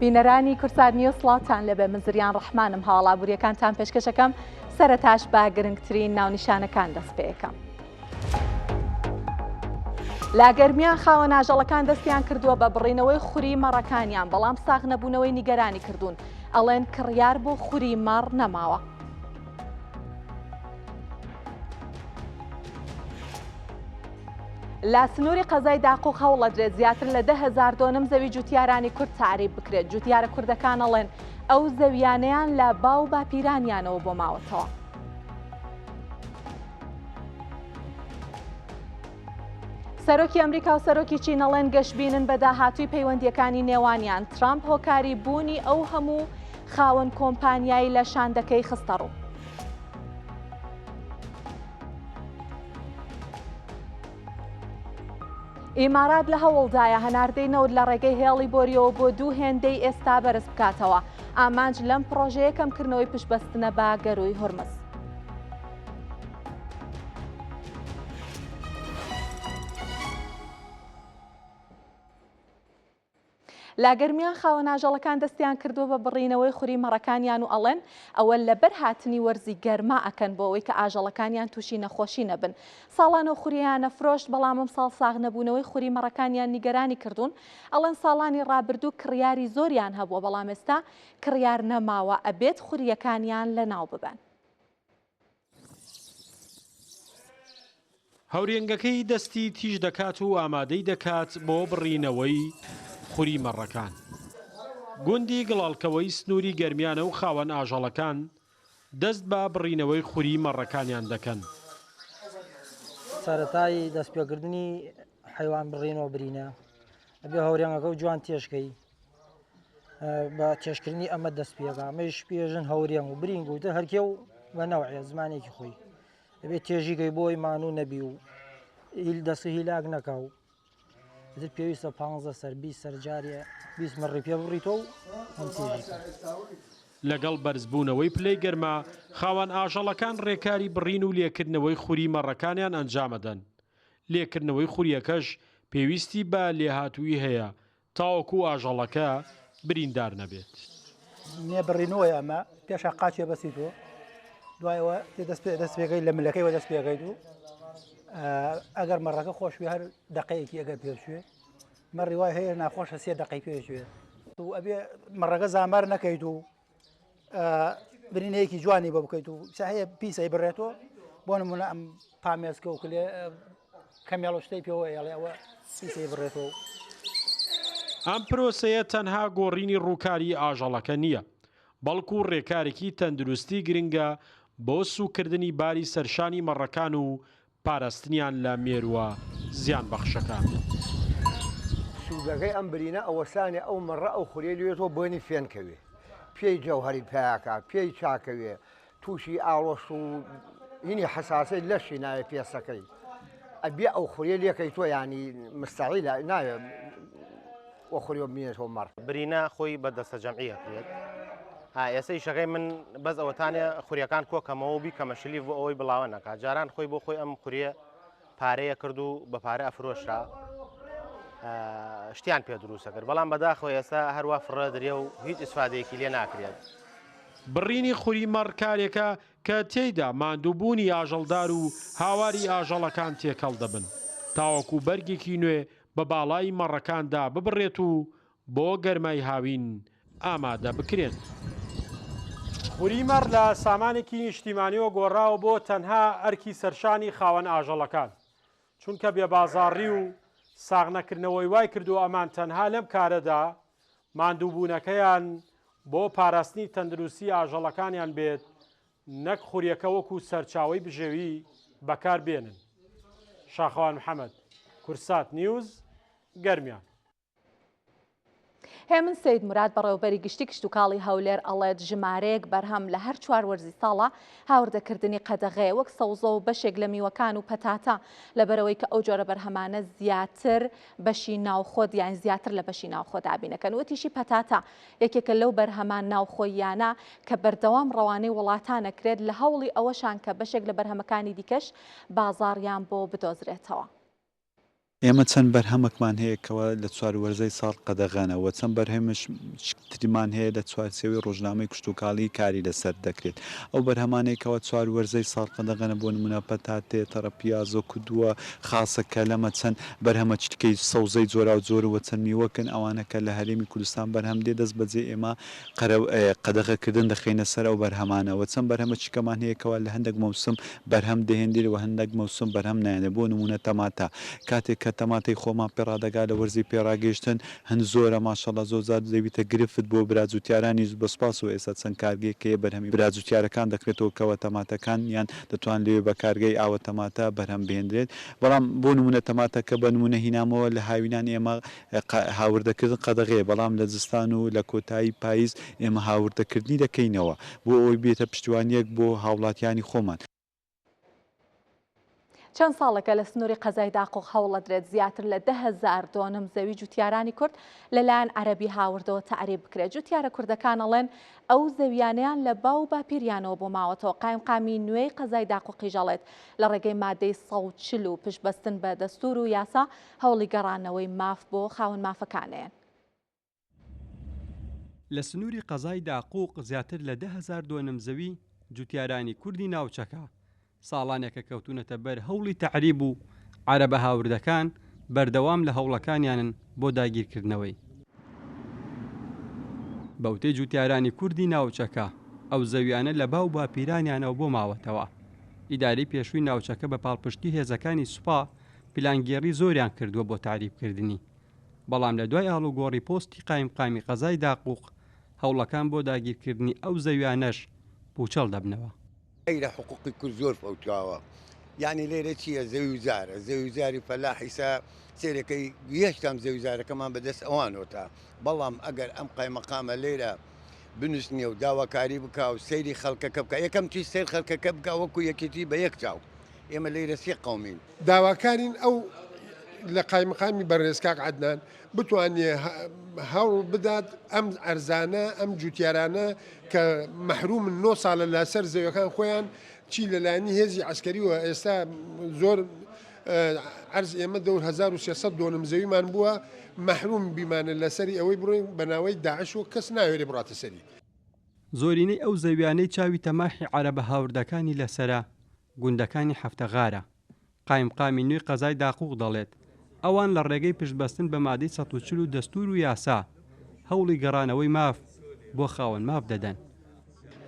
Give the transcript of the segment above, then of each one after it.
بینەرانی کورسار نیوسڵاتان لەبێ من زریان ڕەحمانم هاوڵابووریەکانتان پێشکەشەکەم سەرەتاش با گرنگترین ناونیشانەکان دەست پێ یەکەم. لا گەرمیان خاوەن ئاژەڵەکان دەستیان کردووە بە بڕینەوەی خوری مەڕەکانیان، بەڵام ساغ نەبوونەوەی نیگەرانی کردوون. ئەڵێن کڕیار بۆ خوری مەڕ نەماوە. لا سنووری قەزای داقوق هەوڵە درێت زیاتر لە 10,000 دۆنم زەوی جوتیارانی کورد تعریب بکرێت. جوتیارە کوردەکان ئەڵێن ئەو زەویانەیان لە باو باپیرانیانەوە بۆ ماوەتەوە. سەرۆکی ئەمریکا و سەرۆکی چین ئەڵێن گەشتبینن بە داهاتووی پەیوەندیەکانی نێوانیان. ترامپ هۆکاری بوونی ئەو هەموو خاوەن کۆمپانیایی لە شاندەکەی خستە ڕوو. ئیمارات لە هەوڵدایە هەناردەی نەوت لە ڕێگەی هێڵی بۆریەوە بۆ 2 هێندەی ئێستا بەرز بکاتەوە. ئامانج لەم پرۆژەیە کەمکردنەوەی پشتبەستنە بە گەروی هورمز. لاگەرمیان خاوەن ئاژەڵەکان دەستیان کردووە بە بڕینەوەی خوری مەڕەکانیان و ئەڵێن ئەوە لەبەر هاتنی وەرزی گەرما ئەکەن بۆ ئەوەی کە ئاژەڵەکانیان تووشی نەخۆشی نەبن. ساڵانە خوریانە فرۆشت، بەڵام ئەم ساڵ ساغ نەبوونەوەی خوری مەڕەکانیان نیگەرانی کردوون. ئەڵێن ساڵانی ڕابردوو کڕیاری زۆریان هەبووە، بەڵام ئێستا کڕیار نەماوە، ئەبێت خوریەکانیان لەناو ببەن. هەورێنگەکەی دەستی تیژ دەکات و ئامادەی دەکات بۆ بڕینەوەی خوری مەڕەکان. گوندی گڵاڵکەوەی سنووری گەرمیانە و خاوەن ئاژەڵەکان دەست بە بڕینەوەی خوری مەڕەکانیان دەکەن. سەرەتای دەستپێکردنی حیوان بڕینەوە برینە ئەبێ هەورێنگەکە و جوان تێشکەی بە تێشکردنی ئەمە دەست پێکا. ئەمەش پێژن هەورێنگ و برینگ و هەرکێ و بە نەوعێ زمانێکی خۆی ئەبێت تێژیکەی بۆی مانوو نەبی و دەستی هیلاک نەکا و تر پێویستە 15 سەر 20 سەرجارێ 20 مەڕی پێ بڕیتەوە و ئەم تێژیکە. لەگەڵ بەرزبوونەوەی پلەی گەرما خاوەن ئاژەڵەکان ڕێکاری بڕین و لێکردنەوەی خوری مەڕەکانیان ئەنجامەدەن. لێکردنەوەی خوریەکەش پێویستی بە لێهاتووی هەیە تاوەکو ئاژەڵەکە بریندار نەبێت. نێ بڕینەوەی ئەمە پێشە قاچێ بەسیتەوە، دوایەوە دەست پێەکەی لە ملەکەیەوە دەست پێەکەیت و ئەگەر مەڕەکە خۆشوی هەر دقەیەکی ئەگەر پێشوێ مەڕی وای هەیە ناخۆشە 3 دقەی پێشوێ و ئەبێ مەڕەکە زامار نەکەیت و برینەیەکی جوانی بە بکەیت و هەیە پیسەی بڕێتەوە. بۆ نمونە ئەم پامێسکە و کلێ کەمێڵشتەی پێوە ئێڵێەوە پیسەی بڕێتەوە. ئەم پرۆسەیە تەنها گۆڕینی ڕووکاری ئاژەڵەکە نییە، بەڵکو ڕێکارێکی تەندروستی گرنگە بۆ سوکردنی باری سەرشانی مەڕەکان و پاراستنیان لە مێرووە زیان بەخشەکان. سوودەکەی ئەم برینە ئەوەسانێ ئەو مەڕە ئەو خوریە لێتەوە بۆنی فێنکەوێ، پێی جەوهەری پیاکە، پێی چاکەوێ، تووشی ئاڵۆش و هینی حەساسی لەشی ناوێ پێسەکەی. ئەبێ ئەو خوریە لێکەی تۆ ینی مستەعیل ناوێ ئەو خوریە بمێنێتەوە مەڕ. برینە خۆی بەدەستە جەمعیە کرێت. ئێستا شەکەی من بەس ئەوەتانێ خوریەکان کۆکەمەوە بی کەمەشلی بۆ ئەوەی بڵاوە نەکات. جاران خۆی بۆ خۆی ئەم خوریە پارەیە کرد و بە پارە ئەفرۆشرا شتیان پێ دروستە کرد، بەڵام بەداخەوە ئێستا هەروە فڕە درێ و هیچ ئیسفادەیەکی لێ ناکرێت. بڕینی خوری مەڕ کارێکە کە تێیدا ماندووبوونی ئاژەڵدار و هاواری ئاژەڵەکان تێکەڵ دەبن تاوەکو بەرگێکی نوێ بە باڵای مەڕەکاندا ببڕێت و بۆ گەرمای هاوین ئامادە بکرێن. خوری مەڕ لە سامانێکی نیشتیمانیەوە گۆڕاوە بۆ تەنها ئەرکی سەرشانی خاوەن ئاژەڵەکان، چونکە بێبازاڕی و ساغ نەکردنەوەی وای کردو ئەمان تەنها لەم کارەدا ماندووبوونەکەیان بۆ پاراستنی تەندروستی ئاژەڵەکانیان بێت، نەک خوریەکە وەکو سەرچاوی بژێوی بەکار بێنن. شاخەوان محەممەد، کورسات نیوز، گەرمیان. هێمن سەید مراد بەڕێوەبەری گشتی کشتتوکاڵی هەولێر ئەڵێت ژمارەیەک بەرهەم لە هەر 4 وەرزی ساڵە هاوردەکردنی قەدەغەیە وەک سەوزە و بەشێک لە میوەکان و پەتاتە، لەبەرەوەی کە ئەو جۆرە بەرهەمانە زیاتر بەشی ناوخۆت یان زیاتر لە بەشی ناوخۆ دابینەکەن. وەتیشی پەتاتە یەکێکە لەو بەرهەمان ناوخۆیانە کە بەردەوام ڕەوانەی وڵاتانەکرێت لە هەوڵی ئەوەشان کە بەشێک لە بەرهەمەکانی دیکەش بازاڕیان بۆ بدۆزرێتەوە. ئێمە چەند بەرهەمێکمان هەیەکەوە لە چواروەرزەی ساڵ قەدەغانەوە چەند بەرهەمش تریمان هەیە لە چوارچێوەی ڕۆژنامەی کشتتوکاڵی کاری لەسەر دەکرێت ئەو بەرهەمانێکەوە چواروەرزەی ساڵ قەدەغەنە بۆ نمونە پەتاتێ تەرەپیازۆ کودووە خاصەکە لەمە چەند بەرهەمە چتکەی سەوزەی جۆرا و جۆرەوە چەند میوەکن ئەوانەکە لە هەرێمی کوردستان بەرهەم دێ دەست بەجێ ئێمە قەدەغەکردن دەخینە سەر ئەو بەرهەمانەوە چەند بەرهەمە چکەمان هەیەکەوە لە هەندێک مەوسم بەرهەم دەهێنرەوە هەندێک مەوسم بەرهەم نایەنە بۆ نمونە تەماتە کاتێک کە تەماتەی خۆمان پێڕادەگا لە وەرزی پێڕاگەیشتن هەند زۆرە ماشەڵە زۆزار دەویتە گرفت بۆ براجوتیارانی بەسپاس و ئێستا چەند کارگەیەکەیە بەرهەمی براجوتیارەکان دەکرێتەوە کەوە تەماتەکان یان دەتوان لێ بە کارگەی ئاوە تەماتە بەرهەم بهێنرێت بەڵام بۆ نمونە تەماتەکە بە نمونە هینامەوە لە هاوینان ئێمە هاوردەکردن قەدەغەیە بەڵام لە زستان و لە کۆتایی پاییز ئێمە هاوردەکردنی دەکەینەوە بۆ ئەوی بێتە پشتیوانیەک بۆ هاوڵاتیانی خۆمان. چەند ساڵێکە لە سنووری قەزای داقوق هەوڵەدرێت زیاتر لە 10,000 دۆنم زەوی جوتیارانی کورد لەلایەن عەرەبی هاوردەوە تعریب بکرێت. جوتیارە کوردەکان ئەڵێن ئەو زەویانیان لە باو باپیریانەوە بۆ ماوەتەوە. قایمقامی نوێی قەزای داقوقی ژەڵێت لە ڕێگەی مادەی 140 و پشتبەستن بە دەستور و یاسا هەوڵی گەڕانەوەی ماف بۆ خاوەن مافەکانیان. لە سنووری قەزای داقوق زیاتر لە 10,000 دۆنم زەوی جوتیارانی کوردی ناوچەکە ساڵانێکە کەوتونەتە بەر هەوڵی تەعریب و عەرەبە هاوردەکان بەردەوام لە هەوڵەکانیانن بۆ داگیرکردنەوەی. بەوتەی جوتیارانی کوردی ناوچەکە ئەو زەویانە لە باو باپیرانیانەوە بۆ ماوەتەوە. ئیداری پێشووی ناوچەکە بە پاڵپشتی هێزەکانی سوپا پلانگێڕی زۆریان کردووە بۆ تعریبکردنی. بەڵام لە دوای ئاڵوگۆڕی پۆستی قایمقامی قەزای داقوق هەوڵەکان بۆ داگیرکردنی ئەو زەویانەش پوچەڵ دەبنەوە. غير حقوق كل زور فوتاوا يعني ليلة شيء زي وزاري فلاحسا سيركي يشتم زي وزارة كمان بدس أوانوتا بالله أجر أم قيم مقام الليلة بنسني وداوا كاريبك وسيري خلق كبكا يكم تي سير خلق كبكا وكو يكتيب يكتاو إما الليلة سي قومين داوا كارين أو لقاي مقامي برنسكاك عدنان بتواني هاو بدات أم أرزانا أم جوتيارانا كمحروم النص على الأسر زي كان خويان تشي لاني هزي عسكري وإستا زور عرض إما دور 1600 دونم زي ما نبوها محروم بمان الأسري أوي بروين بناوي داعش وكسنا يوري برات السري زۆرینەی ئەو زەویانەی چاوی تەماحی عەرەبە هاوردەکانی لەسەرە گوندەکانی هەفتەغارە. قایمقامی نوێی قەزای داقوق دەڵێت ئەوان لە ڕێگەی پشتبەستن بە مادەی 140 و دەستور و یاسا هەوڵی گەڕانەوەی ماف بۆ خاوەن ماف دەدەن.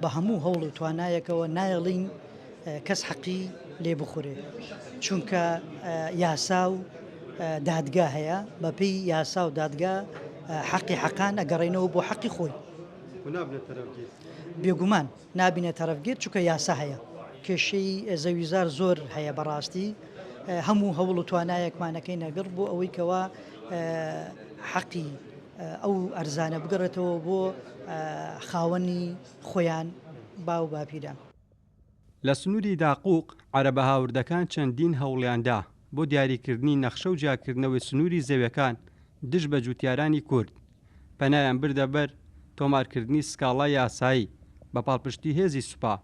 بە هەموو هەوڵ و توانایەکەوە نایڵین کەس حەقی لێ بخورێ چونکە یاسا و دادگا هەیە بەپێی یاسا و دادگا حەقی حەقان ئەگەڕێنەوە بۆ حەقی خۆی بێگومان نابینە تەرەفگیر چونکە یاسا هەیە کێشەی زەویزار زۆر هەیە بەڕاستی هەموو هەوڵ و توانایەکمانەکەی نەگەڕ بۆ ئەوەی کەوا حەقی ئەو ئەرزانە بگەڕێتەوە بۆ خاوەنی خۆیان باو باپیران. لە سنووری داقوق عەرەبە هاوردەکان چەندین هەوڵیاندا بۆ دیاریکردنی نەخشە و جیاکردنەوەی سنووری زەویەکان دژ بە جوتیارانی کورد پەنایان بردە بەر تۆمارکردنی سکاڵای یاسایی بە پاڵپشتی هێزی سوپا.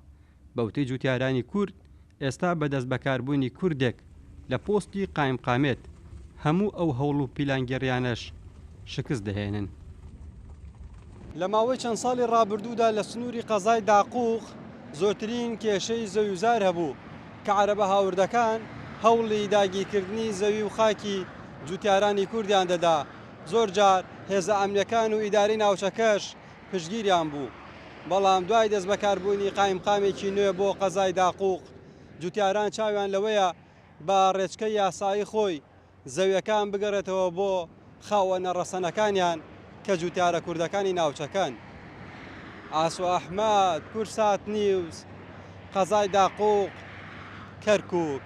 بەوتەی جوتیارانی کورد ئێستا بەدەست بەکاربوونی کوردێک لە پۆستی قایمقامێت هەموو ئەو هەوڵ و پیلانگەڕیانەش شکست دەهێنن. لە ماوەی چەند ساڵی ڕابردوودا لە سنووری قەزای داقوق زۆرترین کێشەی زەویزار هەبوو کە عەرەبە هاوردەکان هەوڵی داگیرکردنی زەوی و خاکی جوتیارانی کوردیان دەدا. زۆر جار هێزە ئەمنیەکان و ئیداری ناوچەکەش پشتگیریان بوو. بەڵام دوای دەست بەکاربوونی قایمقامێکی نوێ بۆ قەزای داقوق جوتیاران چاویان لەوەیە بە ڕێچکەی یاسایی خۆی زەویەکان بگەڕێتەوە بۆ خاوەنە ڕەسەنەکانیان کە جوتیارە کوردەکانی ناوچەکەن. ئاسۆ ئەحمەد، کورسات نیوز، قەزای داقوق، کەرکووک.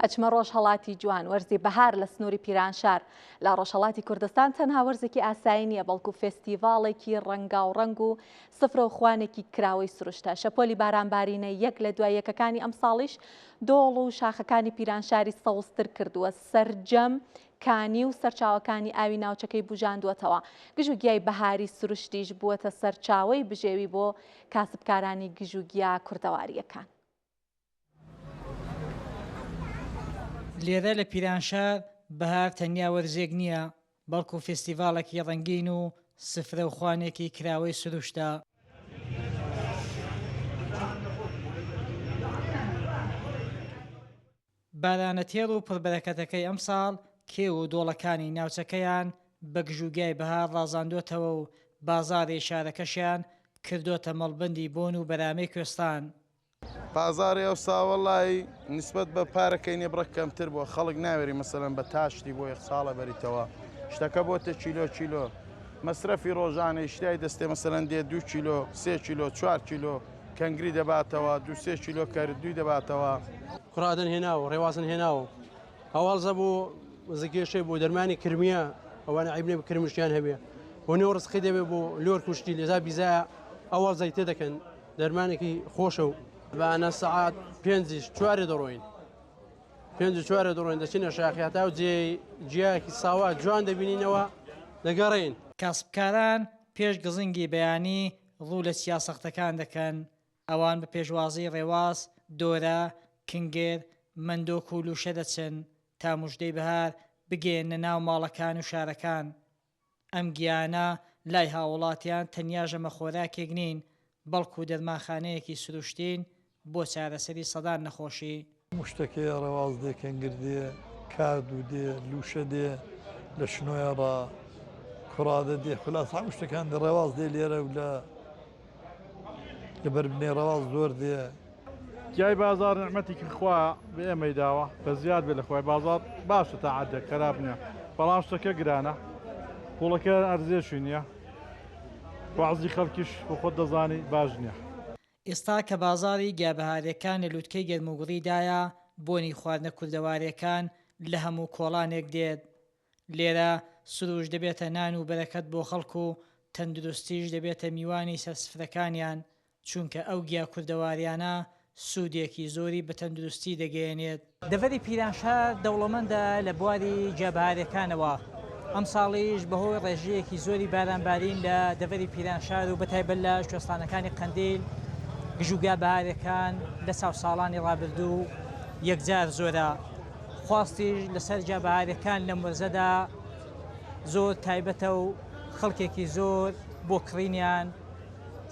ئەچمە ڕۆژهەڵاتی جوان وەرزی بەهار لە سنووری پیرانشار لە ڕۆژهەڵاتی کوردستان تەنها وەرزێکی ئاسایی نییە بەڵکو فێستیڤاڵێکی ڕەنگاوڕەنگ و سفرە و خوانێکی کراوەی سروشتە. شەپۆلی بارانبارینە یەک لە دوای یەکەکانی ئەم ساڵیش دۆڵ و شاخەکانی پیرانشاری سەوزتر کردووە. سەرجەم کانی و سەرچاوەکانی ئاوی ناوچەکەی بوژاندووەتەوە. گژوگیای بەهاری سروشتیش بووەتە سەرچاوەی بژێوی بۆ کاسبکارانی گژوگیا کوردەواریەکان. لێرە لە پیرانشار بەهار تەنیا وەرزێک نییە بەڵکو فستیڤالێکی ڕەنگین و سفرە و خوانێکی کراوەی سروشتە. بارانەتێڕ و پڕبەرەکەتەکەی ئەم ساڵ کێو و دۆڵەکانی ناوچەکەیان بە گژوگای بەهار ڕازاندۆتەوە و بازاڕی شارەکەشیان کردوتە مەڵبەندی بۆن و بەرامەی کوێستان. بازاری ئەو ساوەڵی نسبەت بە پارەکەی نێبڕە کەمتر بۆ خەڵک ناوێری مەسەلەن بە تاشتی بۆ یەک ساڵە بەریتەوە شتەکە بۆتە چیلۆ مەسرەفی ڕۆژانەی شتای دەستێ مەسەلەن دێ 2 کیلۆ 3 کیلۆ 4 کیلۆ کەنگری دەباتەوە 2-3 کیلۆ کەردووی دەباتەوە. کوڕادن هێناوە ڕێوازن هێناوە هەواڵزە بۆ زگێشەی بۆ دەرمانی کرمیە ئەوانە عیبنێ کرمشیان هەبێ بۆ نێو ڕسقی دەبێ بۆ لۆر کوشتی لێزا بیزایە ئەوەڵ زەیتێ دەکەن دەرمانێکی خۆشە و بەانە سەعات 5-4 دەڕۆین 5-4 دەڕۆین دەچینە شاخیاتا و جیاکی ساوا جوان دەبینینەوە دەگەڕین. کاسبکاران پێش گزنگی بەیانی ڕوو لە سیاسەختەکان دەکەن ئەوان بە پێشوازی ڕێواز دۆرە کنگێر مندۆک و لوشە دەچن تا موژدەی بەهار بگێنە ناو ماڵەکان و شارەکان. ئەم گیانە لای هاوڵاتیان تەنیا ژەمە خۆراکێک نین بەڵکو دەرمانخانەیەکی سروشتین بۆ چارەسەری سەدان نەخۆشی. مشتەکەی ڕێواز دێ کەنگر دێ کارد و دێ لوشە دێ لە شنۆیە ڕ کوڕادە دێ خلاص هەموو شتەکان دێ ڕێواز دێ لێرە و لە بەربنێ ڕێواز زۆر دێ. جای بازار نعمەتێکی خوا بە ئێمەی داوە بە زیاد بێ لەخوای بازار باشە تا عادە خراپ نییە بەڵام شتەکە گرانە پوڵەکە ئەرزێشی نییە وعزی خەڵکیش بۆ خۆت دەزانی باش نییە. ئێستا کە بازاری گیابەهارەکان لە لووتکەی گەرموگوڕیدایە بۆنی خواردنە کوردەوارەکان لە هەموو کۆڵانێک دێت. لێرە سروش دەبێتە نان و بەرەکەت بۆ خەڵکو و تەندروستیش دەبێتە میوانی سەرسفرەکانیان چونکە ئەو گیا کوردەواریانە سوودێکی زۆری بە تەندروستی دەگەیەنێت. دەڤەری پیرانشار دەوڵەمەندە لە بواری گیابەهارەکانەوە. ئەم ساڵیش بەهۆی ڕێژەیەکی زۆری بارانبارین لە دەڤەری پیرانشار و بەتایبەت لە کوێستانەکانی قەندیل گژوگا بەهارەکان لە چاو ساڵانی ڕابردوو یەکجار زۆرە. خواستیش لەسەر گیابەهارەکان لە مورزەدا زۆر تایبەتە و خەڵکێکی زۆر بۆ کڕینیان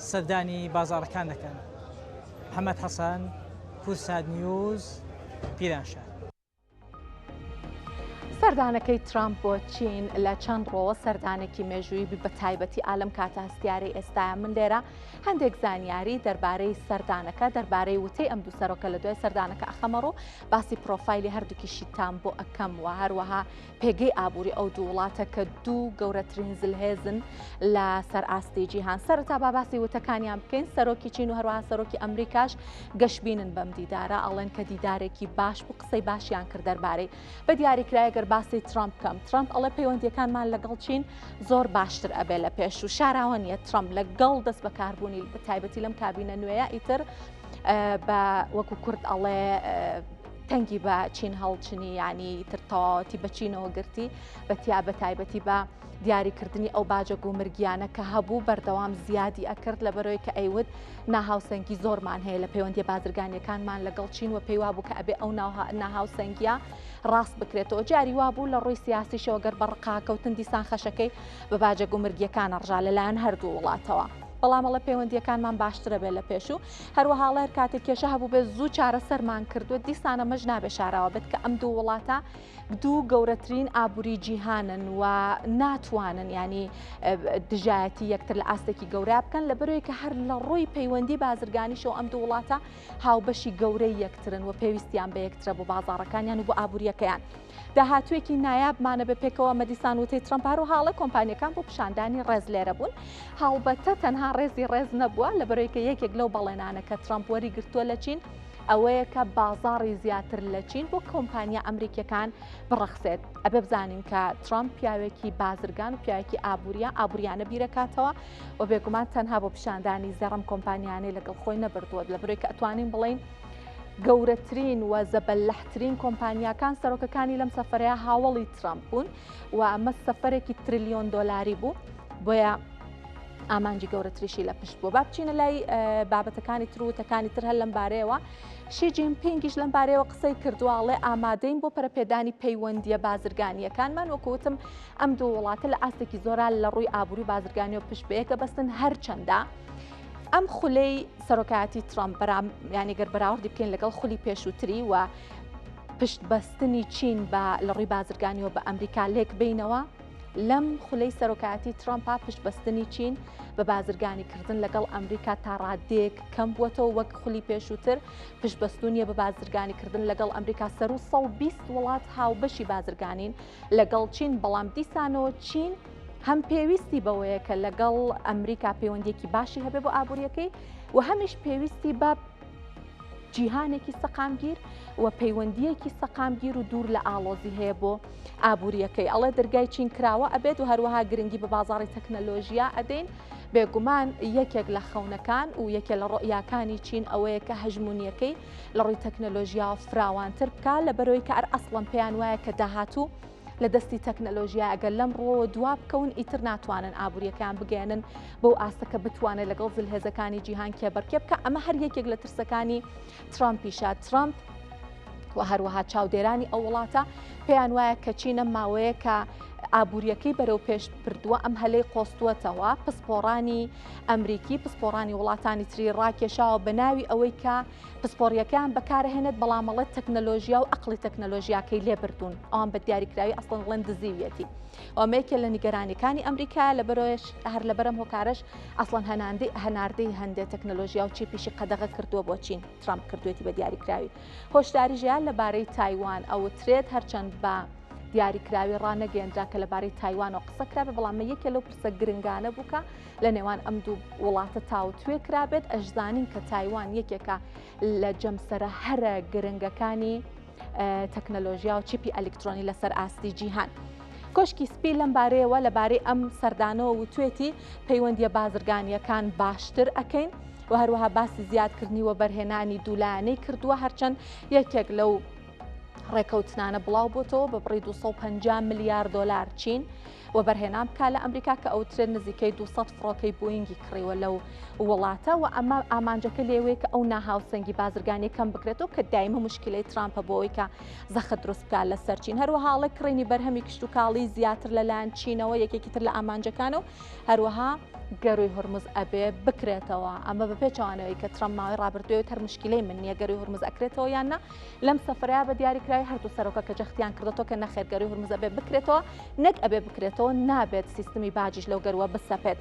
سەردانی بازاڕەکان دەکەن. محەممەد حەسەن کورسات نیوز پیرانشار. سەردانەکەی ترامپ بۆ چین لە چەند ڕۆوە سەردانێکی مێژووی بە تایبەتی ئالم کاتە هەستیاری ئێستاە من لێرە هەندێک زانیاری دەربارەی سەردانەکە دەربارەی وتەی ئەم دوو سەرۆکە لە دوای سەردانەکە ئەخەمەڕۆ باسی پرۆفایلی هەردووکیشی تام بۆ ئەەکەم و هەروەها پێگەی ئابووری ئەو دوو وڵاتە کە دوو گەورەترین زلهێزن لە سەر ئاستی جیهان. سەرەتا با باسی وتەکانیان بکەین. سەرۆکی چین و هەروەها سەرۆکی ئەمریکاش گەشتبینن بەم دیدارە ئەڵێن کە دیدارێکی باش بوو قسەی باشیان کرد دەربارەی بە دیاریکرایەگەر باسی ترامپ کەم. ترامپ ئەڵێ پەیوەندیەکانمان لەگەڵ چین زۆر باشتر ئەبێ لە پێش و شاراوە نیە ترامپ لەگەڵ دەست بەکاربوونی بە تایبەتی لەم کابینە نوێیە ئیتر بە وەکو کورد ئەڵێ تەنگی بە چین هەڵچنی ینی ترتەواوەتی بە چینەوە گرتی بەتیا بە تایبەتی بە دیاریکردنی ئەو باجە گومرگیانە کە هەبوو بەردەوام زیادی ئەکرد لە بەرەوەی کە ئەیود ناهاوسەنگی زۆرمان هەیە لە پەیوەندی بازرگانیەکانمان لەگەڵ چین و پێی وابوو کە ئەبێ ئەو ناهاوسەنگیە ڕاست بکرێتەوە. جاری وابوو لە ڕووی سیاسیشەوە گەر بە ڕقاکەوتن دیسان خەشەکەی بە باجە گومرگیەکانە ڕژا لەلایەن هەردوو وڵاتەوە. بەڵامەڵە پەیوەندیەکانمان باشترە بێت لە پێش و هەروەها هەر کاتێک کێشە هەبوو بێت زوو چارەسەرمان کردووە دیسانە مەژ نابێ شاراوە بێت کە ئەم دوو وڵاتە دوو گەورەترین ئابووری جیهانن و ناتوانن ینی دژایەتی یەکتر لە ئاستێکی گەورە بکەن لە بەرەوەی کە هەر لە ڕووی پەیوەندی بازرگانیشەوە ئەم دوو وڵاتە هاوبەشی گەورەی یەکترن و پێویستیان بە یەکترە بۆ بازاڕەکانیان و بۆ ئابوووریەکەیان. داهاتوێکی نایابمانە بە پێکەوە مەدیسان وتەی ترامپ و هاڵە کۆمپانیەکان بۆ پیشاندانی ڕێز لێرە بوون. هاوبەتە تەنها ڕێزی ڕێز نەبووە لە بەرەوەی کە یەکێک لەو بەڵێنانە کە ترامپ وەری گرتووە لە چین ئەوەیە کە بازاڕی زیاتر لە چین بۆ کۆمپانیا ئەمریکیەکان بڕەخسێت. ئەبێ بزانین کە ترامپ پیاوێکی بازرگان و پیاوێکی ئابووریانە بیرەکاتەوە و بێگومان تەنها بۆ پیشاندانی زەڕم کۆمپانیانەی لەگەڵ خۆی نەبردووە لە بەرەوەی کە ئەتوانین بڵین گەورەترین و زەبەلەحترین کۆمپانیاکان سەرۆکەکانی لەم سەفەرەیە هاوڵی ترامپ بوون و ئەمە سەفەرێکی تریلیۆن دۆلاری بوو. بۆیە ئامانجی گەورەتریشی لە پشت بووە. با بچینە لای بابەتەکانی تر و وتەکانی تر هەر لەم بارەیەوە. شی جینپینگیش لەم بارەیەوە قسەی کردوواڵێ ئامادەین بۆ پەرەپێدانی پەیوەندیە بازرگانیەکانمان وەکوتم ئەم دوو وڵاتە لە ئاستێکی زۆرا لە ڕووی ئابووری بازرگانیەوە پشت بەیەکە بەستن هەرچەندە ئەم خولەی سەرۆکایەتی ترامپ یانی گەر بەراوردی بکەین لەگەڵ خولی پێشووتری و پشت بەستنی چین لە ڕووی بازرگانیەوە بە ئەمریکا لێک بینەوە لەم خولەی سەرۆکایەتی ترامپا پشت بەستنی چین بە بازرگانیکردن لەگەڵ ئەمریکا تا ڕادێک کەم بووەتەوە وەک خولی پێشووتر پشت بەستونیە بە بازرگانیکردن لەگەڵ ئەمریکا سەر و 120 وڵات هاوبەشی بازرگانین لەگەڵ چین بەڵام دیسانەوە چین هەم پێویستی بەوەیە کە لەگەڵ ئەمریکا پەیوەندیەکی باشی هەبێ بۆ ئابوووریەکەی و هەمیش پێویستی بە جیهانێکی سەقامگیر و پەیوەندیەکی سەقامگیر و دوور لە ئاڵۆزی هەیە بۆ ئابوووریەکەی ئەڵێ دەرگای چین کراوە ئەبێت و هەروەها گرنگی بە بازاڕی تەکنەلۆژیا ئەدەین بێگومان یەکێک لە خەونەکان و یەکێک لە ڕۆیاکانی چین ئەوەیە کە هەژمونیەکەی لە ڕووی تەکنەلۆژیا فراوانتر بکە لەبەرەوەی کە ئەسڵەن پێیان وایە کە داهاتوو لە دەستی تەکنەلۆژیا ئەگەر لەم ڕۆوە دوا بکەون ئیتر ناتوانن ئابوووریەکان بگەێنن بەو ئاستەکە بتوانێت لەگەڵ زلهێزەکانی جیهان کێبەرکێ بکە ئەمە هەر یەکێک لە ترسەکانی ترامپیشە ترامپ و هەروەها چاودێرانی ئەو وڵاتە پێیان وایە کە چینە ماوەیە کە ئابوووریەکەی بەرەو پێش بردووە ئەم هەلەی قۆستووەتەوە پسپۆڕانی ئەمریکی پسپۆڕانی وڵاتانی تری ڕاکێشاوە بە ناوی ئەوەی کە پسپۆڕیەکان بەکارهێنێت بەڵامەڵێت تەکنەلۆژیا و ئەقلی تەکنەلۆژیاکەی لێ بردوون ئەوان بە دیاریکراوی ئەسڵەن بڵێن دزیویەتی ئەمەیەکێ لە نیگەرانیەکانی ئەمریکا لەبەرۆیش هەر لەبەرم هۆکارش ئەسڵەن هەناردەی هەندێک تەکنەلۆژیا و چیپیشی قەدەغە کردووە بۆ چین ترامپ کردوێتی بە دیاریکراوی هۆشداری ژیان لەبارەی تایوان ئەوترێت هەرچەند بە دیاریکراوی ڕانەگەێنرا کە لەبارەی تایوانەوە قسە کرابێ بەڵام یەکێ لەو پرسە گرنگانە بووکە لە نێوان ئەم دوو وڵاتە تاوتوێ کرابێت ئەشزانین کە تایوان یەکێکە لە جەمسەرە هەرە گرنگەکانی تەکنەلۆژیا و چیپی ئەلکترۆنی لەسەر ئاستی جیهان. کۆشکی سپی لەم بارەیەوە لەبارەی ئەم سەردانەوە وتوێتی پەیوەندیە بازرگانیەکان باشتر ئەەکەین و هەروەها باسی زیادکردنی و بەرهێنانی دوولایانەی کردووە هەرچەند یەکێک لەو ڕێکەوتنانە بڵاو بۆتەوە بە بڕی 250 ملیار دلار چین و بەرهێنان بکات لە ئەمریکا کە ئەوترێت نزیکەی 200 فڕۆکەی بۆینگی کڕیوە لەو وڵاتە و ئەمە ئامانجەکە لێوەیە کە ئەو ناهاوسەنگی بازرگانی کەم بکرێتەوە کە دایمە مشکلەی ترامپە بۆەوەی کە زەخت دروست بکات لەسەر چین هەروەها هاڵە کڕینی بەرهەمی کشت و کاڵی زیاتر لەلایەن چینەوە یەکێکی تر لە ئامانجەکانە و هەروەها گەڕووی هورمز ئەبێ بکرێتەوە ئەمە بە پێچوانەوەی کە ترامپ ماوەی ڕابردوێت هەر مشکلەی من نییە گەڕووی هورمز ئەکرێتەوە یاننا لەم سەفرەیە بە دیاریکراوی هەردوو سەرۆکە کە جەختیان کردێتەوە کە نەخێر گەڕووی هورمز ئەبێ بکرێتەوە نەک ئەبێ بکرێتەوە نابێت سیستمی باجیش لەو گەروە بسەپێت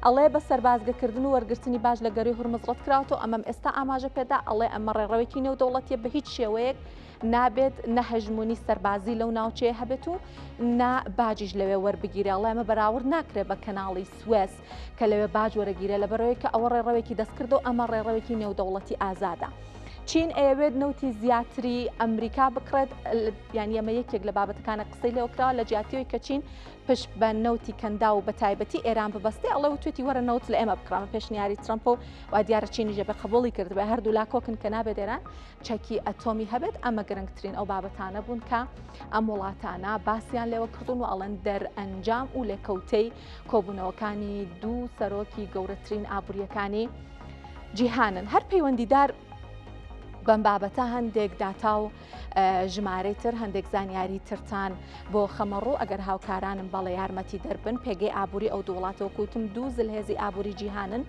ئەڵێ بە سەربازگەکردن و وەرگرتنی باش لە گەڕووی هورمز ڕەت کراوەوە ئەمەم ئێستا ئاماژە پێدا ئەڵێ ئەمە ڕێڕەوەیەکی نێودەوڵەتیە بە هیچ شێوەیەک نابێت نەهەژمونی سەربازی لەو ناوچەیە هەبێت و نا باجیش لەوێ وەربگیرە ئەڵێ ئەمە بەراورد ناکرێت بە کەناڵی سوێس کە لەوێ باج وەرەگیرە لەبەرەوەی کە ئەوە ڕێڕەوێکی دەستکردو ئەمە ڕێڕەوێکی نێودەوڵەتی ئازادە. چین ئەوێت نەوتی زیاتری ئەمریکا بکڕێت یان ئەمە یەکێک لە بابەتەکانە قسەی لێوەکراوە لە جیاتیەوەی کە چین پشت بە نەوتی کەندا و بە تایبەتی ئێران ببەستێ ئەڵێ توێتی وەرە نەوت لە ئێمە بکڕامە پێشنیاری ترامپ و دیارە چینی ژێ بە قبوڵی کرد بە هەردوو لاکۆکن کە نابێت ئێران چەکی ئەتۆمی هەبێت ئەمە گرنگترین ئەو بابەتانە بوون کە ئەم وڵاتانە باسییان لێوە کردوون و ئەڵەن دەرئەنجام و لێکەوتەی کۆبوونەوەکانی دوو سەرۆکی گەورەترین ئابوووریەکانی جیهانن هەر پەیوەندیدار بەم بابەتە هەندێک داتا و ژمارەی تر هەندێک زانیاری ترتان بۆ خەمەڕوو ئەگەر هاوکارانم بەڵێ یارمەتی دەربن پێگەی ئابووری ئەو دوو وڵاتەوە کوتم دوو زلهێزی ئابووری جیهانن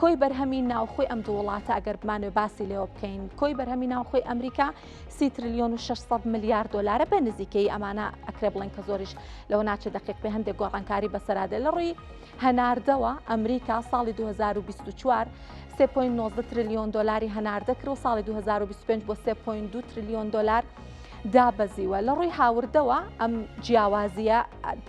کۆی بەرهەمی ناوخۆی ئەم دوو وڵاتە ئەگەر بمانوێ باسی لێوە بکەین کۆی بەرهەمی ناوخۆی ئەمریکا 30 تریلیۆن و 600 ملیار دلارە بە نزیکەی ئەمانە ئەکرێ بڵێن کە زۆریش لەوە ناچێت دقیق پێ هەندێک گۆڕانکاری بەسەرادە لە ڕووی هەناردەوە ئەمریکا ساڵی 2024 3.9 تریلیۆن دلاری هەناردە کرد و ساڵی 2025 بۆ 3.2 تریلیۆن دلار دابەزیوە لە ڕووی هاوردەوە ئەم جیاوازیە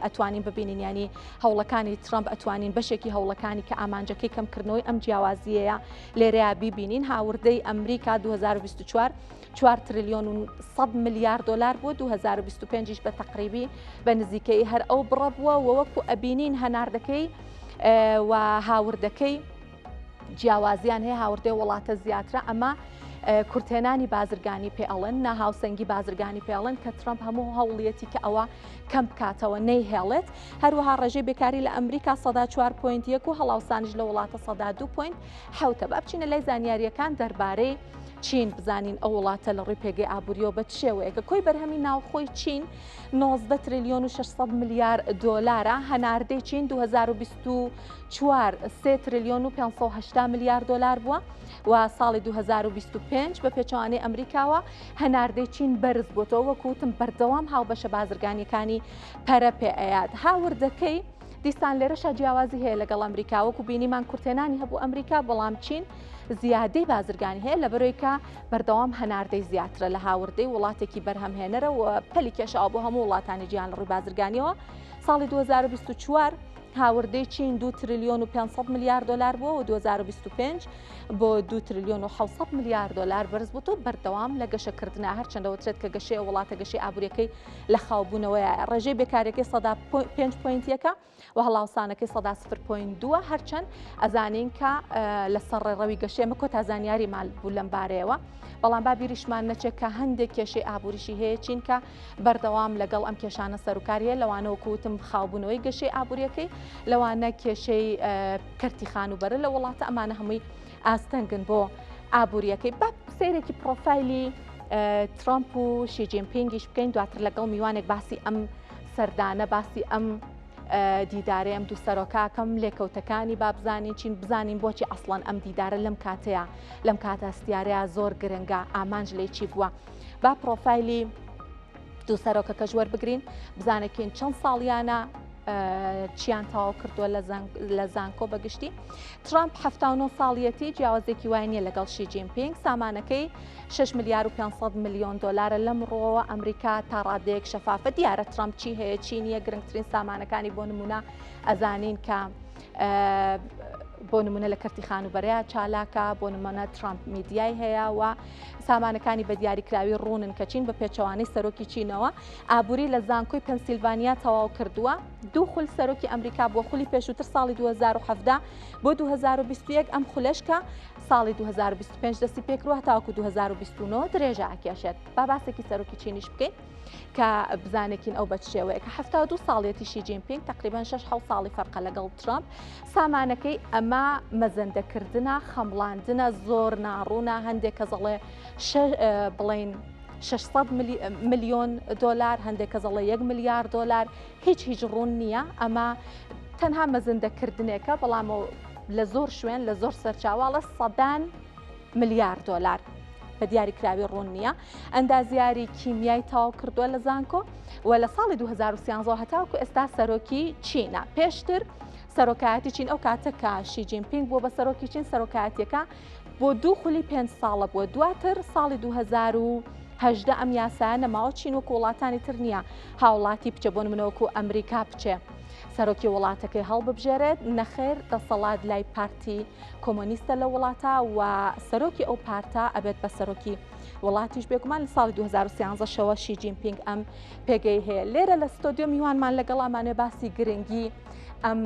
ئەتوانین ببینین ینی هەوڵەکانی ترامپ ئەتوانین بەشێکی هەوڵەکانی کە ئامانجەکەی کەمکردنەوەی ئەم جیاوازیەیە لێرەیە بیبینین هاوردەی ئەمریکا 2024 4 تریلیۆن و 100 ملیار دلار بوو 2025 بە تقریبی بە نزیکەی هەر ئەو بڕە بووە وەکو ئەبینین هەناردەکەی و هاوردەکەی جیاوازیان هەیە هاوردەی وڵاتە زیاترە ئەمە کورتێنانی بازرگانی پێ ئەڵێن ناهاوسەنگی بازرگانی پێڵێن کە ترامپ هەموو هەوڵیەتی کە ئەوە کەم بکاتەوە نەیهێڵێت هەروەها ڕێژەی بێکاری لە ئەمریکا 4.1 و هەڵاوسانیش لە وڵاتە 2.7 با بچینە لای زانیاریەکان دەربارەی چین بزانین ئەو وڵاتە لە ڕووی پێگەی ئابووریەوە بە شێوەیەکە کۆی بەرهەمی ناوخۆی چین 19 تریلیۆن و 600 میلیارد دۆلارە هەناردەی چین 2024 3 تریلیۆن و 580 میلیارد دۆلار بووە و ساڵی 2025 بە پێچوانەی ئەمریکاوە هەناردەی چین بەرز بووتەوە وەکوتم بەردەوام هاوبەشە بازرگانیەکانی پەرە پێ ئەیاد هاوردەکەی دیسان لێرەشە جیاوازی هەیە لەگەڵ ئەمریکا وەکو بینیمان کورتێنانی هەبوو ئەمریکا بەڵام چین زیادەی بازرگانی هەیە لە بەرەوەی کە بەردەوام هەناردەی زیاترە لە هاوردەی وڵاتێکی بەرهەمهێنەرە و پەلی کێشاو بۆ هەموو وڵاتانی جیهان لە ڕووی بازرگانیەوە ساڵی 2024 هاوردەی چین 2 تریلیۆن و 500 میلیارد دلار بووە و 2025 بۆ 2 تریلیۆن و 600 میلیارد دلار بەرز بوو بەردەوام لە گەشەکردنا هەرچەندە وترێت کە گەشەی وڵاتە گەشەی ئابوووریەکەی لە خاوبوونەوەیە ڕێژەی بێکاریەکەی 5.1 و هەڵاوسانەکەی 0.2 هەرچەند ئەزانین کە لەسەر ڕێڕەوی گەشەی مەکۆ تا زانیاری مال بوو لەم بارەیەوە بەڵام با بیریشمان نەچێت کە هەندێک کێشەی ئابووریشی هەیە چین کە بەردەوام لەگەڵ ئەم کێشانە سەرکاریە لەوانەوە کوتم خاوبوونەوەی گەشەی ئابوووریەکەی لەوانە کێشەی کەرتی خانوبەرە لە وڵاتە ئەمانە هەمووی ئاستەنگن بۆ ئابوووریەکەی با سیرێکی پرۆفایلی ترامپ و شی جینپینگیش بکەین دواتر لەگەڵ میوانێک باسی ئەم سەردانە باسی ئەم دیدارە ئەم دوو سەرۆکاکەم لێکەوتەکانی با بزانین چین بزانین بۆچی ئەسڵان ئەم دیدارە لەم کاتە ئەستیارەیە زۆر گرنگە ئامانج لێ چی بووە با پرۆفایلی دوو سەرۆکەکە ژوەر بگرین بزانێکین چەند ساڵیانە چیان تاوا کردووە لە زانکۆ بەگشتی ترامپ 79 ساڵیەتی جیاوازێکی وای نییە لەگەڵ شی جینپینگ سامانەکەی 6 میلیارد و 500 میلیۆن دلارە لەمڕۆوە ئەمریکا تا ڕادەیەک شەفافە دیارە ترامپ چی هەیە چی نییە گرنگترین سامانەکانی بۆ نمونە ئەزانین کە بۆ نمونە لە کەرتی خانوبەرەیە چالاکە بۆ نمونە ترامپ میدیای هەیە و سامانەکانی بە دیاریکراوی ڕوونن کە چین بە پێچەوانەی سەرۆکی چینەوە ئابووری لە زانکۆی پەنسیلڤانیا تەواو کردووە دوو خول سەرۆکی ئەمریکا بۆ خولی پێشووتر ساڵی 2017 بۆ 2021 ئەم خولەشکە ساڵی 2025 دەستی پێکردووە تاوەکو 2029 درێژە ئاکێشێت با باسێکی سەرۆکی چینیش بکەین کە بزانێکین ئەو بە شێوەیە کە 72 ساڵێتی شی جینپینگ تقریبان 6 ساڵی فەرقە لەگەڵ ترامپ سامانەکەی ئەمە مەزەندەکردنە خەمڵاندنە زۆر ناڕوونە هەندێک کە زەڵێ بڵین 600 میلیۆن دلار هەندێک کە زەڵێ 1 میلیارد دلار هیچ ڕوون نییە ئەمە تەنها مەزەندەکردنێکە بەڵام لە زۆر شوێن لە زۆر سەرچاوەڵە 100 میلیارد دلار بە دیاریکراوی ڕوون نییە ئەندازیاری کیمیای تاوا کردووە لە زانکۆ و لە ساڵی 2013 هەتاوکو ئێستا سەرۆکی چینە پێشتر سەرۆکایەتی چین ئەو کاتە کە شی جینپینگ بۆ بە سەرۆکی چین سەرۆکایەتیەکە بۆ 2 خولی 5 ساڵە بووە دواتر ساڵی 2018 ئەم یاسایە نەماوە چین وەکو وڵاتانی تر نییە هاوڵاتی بچە بۆ نمونەوەکو ئەمریکا بچێ سەرۆکی وڵاتەکەی هەڵببژێرێت نەخێر دەسەڵات لای پارتی کۆمۆنیستە لە وڵاتە و سەرۆکی ئەو پارتە ئەبێت بە سەرۆکی وڵاتیش بێگومان لە ساڵی 2013 شەوە شی جینپینگ ئەم پێگەی هەیە لێرە لە ستۆدیۆ میوانمان لەگەڵ ئەمانێ باسی گرنگی ئەم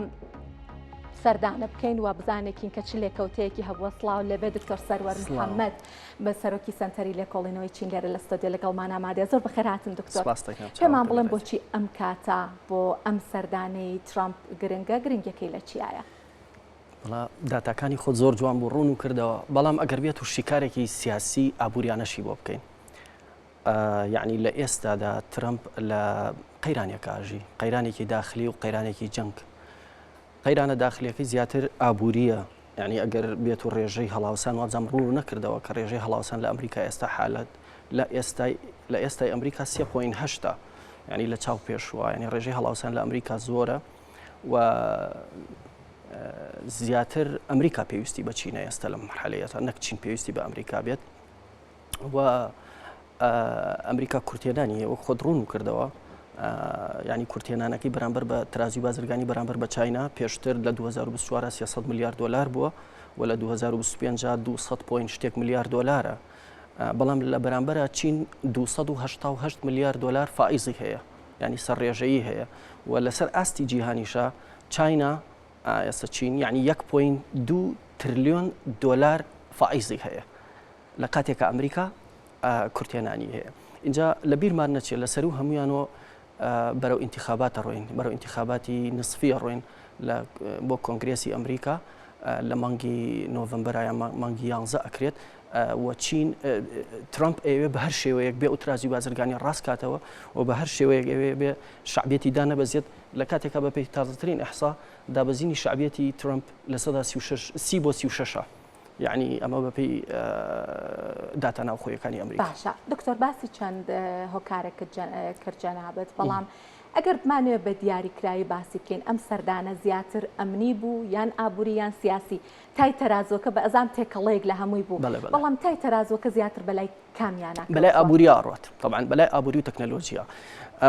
سەردانە بکەین و بزانێکین کە چ لێکەوتەیەکی هەبووە سڵاو لەبێ دکتۆر سەروەر محەممەد بە سەرۆکی سەنتەری لێکۆڵینەوەی چین لێرە لە ستۆدیۆ لەگەڵمان ئامادەیە زۆر بەخێرهاتن دکتۆر پێمان بڵێن بۆچی ئەم کاتە بۆ ئەم سەردانەی ترامپ گرنگە گرنگەکەی لە چیایە داتاکانی خۆت زۆر جوان بۆ ڕوون و کردەوە بەڵام ئەگەر بێت و شیکارێکی سیاسی ئابوووریانەشی بۆ بکەین یعنی لە ئێستادا ترامپ لە قەیرانێکاژی قەیرانێکی داخلی و قەیرانێکی جەنگ قەیرانە داخلیەکەی زیاتر ئابووریە یعنی ئەگەر بێت و ڕێژەی هەڵاوسان وازەم ڕوو نەکردەوە کە ڕێژەی هەڵاوسان لە ئەمریکا ئێستا حالت لە ئێستای ئەمریکا 3.8 ینی لە چاو پێشوە ینی ڕێژەی هەڵاوسان لە ئەمریکا زۆرە و زیاتر ئەمریکا پێویستی بە چینە ئێستا لە مرحلەیەتە نەک چین پێویستی بە ئەمریکا بێت و ئەمریکا کورتێنانی وەک خۆت ڕوون کردەوە ینی کورتێنانەکەی بەرامبەر بە ترازی بازرگانی بەرامبەر بە چاینا پێشتر لە 2024 300 میلیارد دلار بووە و لە 2025 200 میلیارد دلارە بەڵام لە بەرامبەرە چین 288 میلیارد دلار فائیزی هەیە ینی سەرڕێژەیی هەیە و لەسەر ئاستی جیهانیشە چاینا ئێستا چین یعنی 1.2 تریلیۆن دلار فائیزی هەیە لە کاتێکە ئەمریکا کورتێنانی هەیە اینجا لە بیرمان نەچێت لەسەر و هەمویانەوە بەرەو انتخاباتە ڕۆین بەرەو انتخاباتی نسفیە ڕۆین بۆ کۆنگرێسی ئەمریکا لە مانگی نۆڤمبەرایە مانگی 11 ئەکرێت و چین ترامپ ئەوێ بە هەر شێوەیەک بێ ئوترازی بازرگانی ڕاست کاتەوە و بە هەر شێوەیەک ئەوێ بێ شعبێتی دانەبەزێت لە کاتێکە بە پێی تازەترین ئەحسا دابەزینی شعبێتی ترامپ لە سەدا 30 بۆ 36 یعنی ئەمە بەپێی داتا ناوخۆیەکانی ئەمریکا. باشە دکتۆر باسی چەند هۆکارێک کرد جەنابەت بەڵام ئەگەر بمانوێت بە دیاریکراوی باسی بکەین ئەم سەردانە زیاتر ئەمنی بوو یان ئابووری یان سیاسی تای تەرازۆکە بە ئەزان تێکەڵەیەک لە هەمووی بوو بەڵام تای تەرازۆکە زیاتر بەلای کامیانە بەلای ئابووری ئاڕات طبعا بەلای ئابووری و تەکنەلۆژیا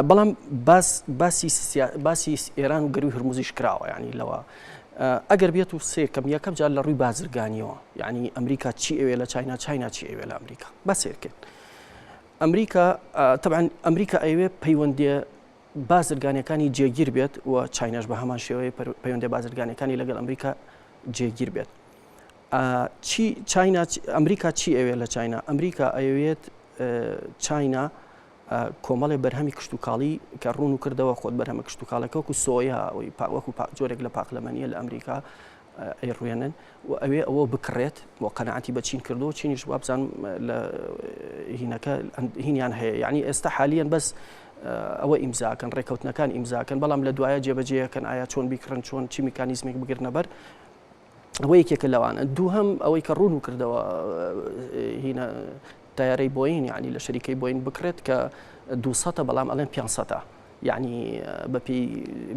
بەڵام باسی ئێران و گەروی هەرموزیش کراوە یعنی لەوە ئەگەر بێت و سێکەم یەکەم جار لە ڕووی بازرگانیەوە یعنی ئەمریکا چی ئەوێ لە چاینا چاینا چی ئەوێ لە ئەمریکا بەسێرکرد ئەمریکا طبعا ئەمریکا ئەوێ پەیوەندی بازرگانیەکانی جێگیر بێت و چایناش بە هەمان شێوەیە پەیوەندی بازرگانیەکانی لەگەڵ ئەمریکا جێگیر بێت ئەمریکا چی ئەوێ لە چاینا ئەمریکا ئەوێت چاینا کۆمەڵێ بەرهەمی کشتتوکاڵی کە ڕوون و کردەوە خۆت بەرهەمە کشتتوکاڵەکە وەکو سۆیا وەکو جۆرێک لە پاقلەمەنیە لە ئەمریکا ئەیڕوێنن و ئەوێ ئەوە بکڕێت بۆ قەنەعەتی بە چین کردو چینیش وابزان لە هینەکە هینیان هەیە یعنی ئێستا حالیان بەس ئەوە ئیمزاکەن ڕێکەوتنەکان ئیمزاکەن بەڵام لە دوایە جێبەجێەکەن ئایا چۆن بیکڕن چۆن چی میکانیزمێک بگرنە بەر ئەوە یەکێکە لەوانە دووهەم ئەوەی کە ڕوون و کردەوە هینە تایارەی بۆین یعنی لە شەریکەی بۆین بکرێت کە 200 بەڵام ئەڵێن 500 یعنی بەپی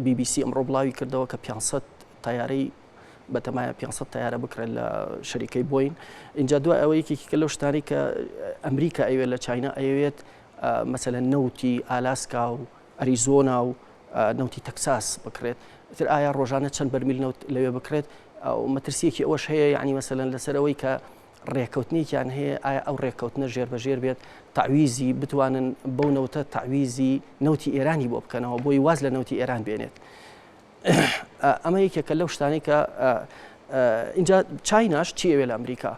BBC ئەمڕۆ بڵاوی کردەوە کە 500 تایارەی بەتەمایە 500 تایارە بکرێت لە شەریکەی بۆین اینجا دوای ئەوە یەکێکە لەو شتانی کە ئەمریکا ئەوێت لە چاینا ئەوێت مثلا نەوتی ئالاسکا و ئەریزۆنا و نەوتی تەکساس بکرێت تر ئایا ڕۆژانە چەند بەرمیل نەوت لەوێ بکرێت و مەترسیەکی ئەوەش هەیە یعنی مثلا لەسەرەوەی کە ڕێکەوتنیان هەیە ئایا ئەو ڕێکەوتنە ژێربەژێر بێت تعویزی بتوانن بەو نەوتە تعویزی نەوتی ئێرانی بۆ بکەنەوە بۆی واز لە نەوتی ئێران بێنێت ئەمە یەکێکە لەو شتانی کە اینجا چایناش چی ئەوێ لە ئەمریکا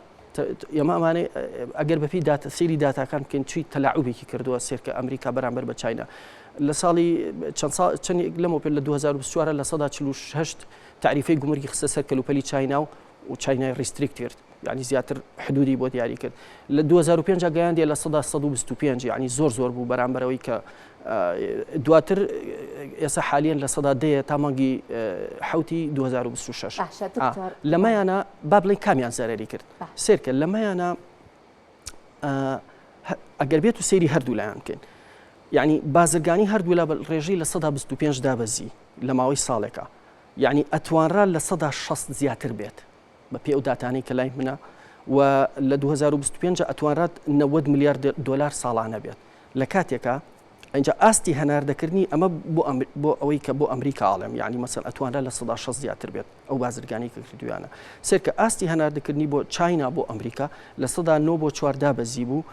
ئێمە ئەمانێ ئەگەر بەپی سەیری داتاکان بکەین چی تەلاعوبێکی کردووە سێرکە ئەمریکا بەرامبەر بە چاینا لە ساڵی چەند لەمە پێ لە 2024 لە 148 تعریفەی گومرگی خستە سەر کەلوپەلی چاینا و چاینای ڕیستریکت کرد یعنی زیاتر حدودی بۆ دیاری کرد لە 2005 گەیاندێ لە 125 یعنی زۆر بوو بەرامبەرەوەی کە دواتر ئێستا حالیان لە 110 تا مانگی حوتی 2026 لەمەیانە با بڵێن کامیان زەرەری کرد سێرکە لەمەیانە ئەگەر بێت و سەیری هەردوو لایەن بکەین یعنی بازرگانی هەردوو لە ڕێژەی لە 125 دابەزی لە ماوەی ساڵێکە یعنی ئەتوانرا لە 160 زیاتر بێت بە پێ ئەو داتانەی کە لای منە و لە 2025 ئەتوانرات 90 میلیارد دلار ساڵانە بێت لە کاتێکە اینجا ئاستی هەناردەکردنی ئەمە بۆ ئەوەی کە بۆ ئەمریکا ئاڵێم یعنی مەسەل ئەتوانرا لە 160 زیاتر بێت ئەو بازرگانی کە کردویانە سێرکە ئاستی هەناردەکردنی بۆ چاینا بۆ ئەمریکا لە 9 بۆ 4 دابەزی بوو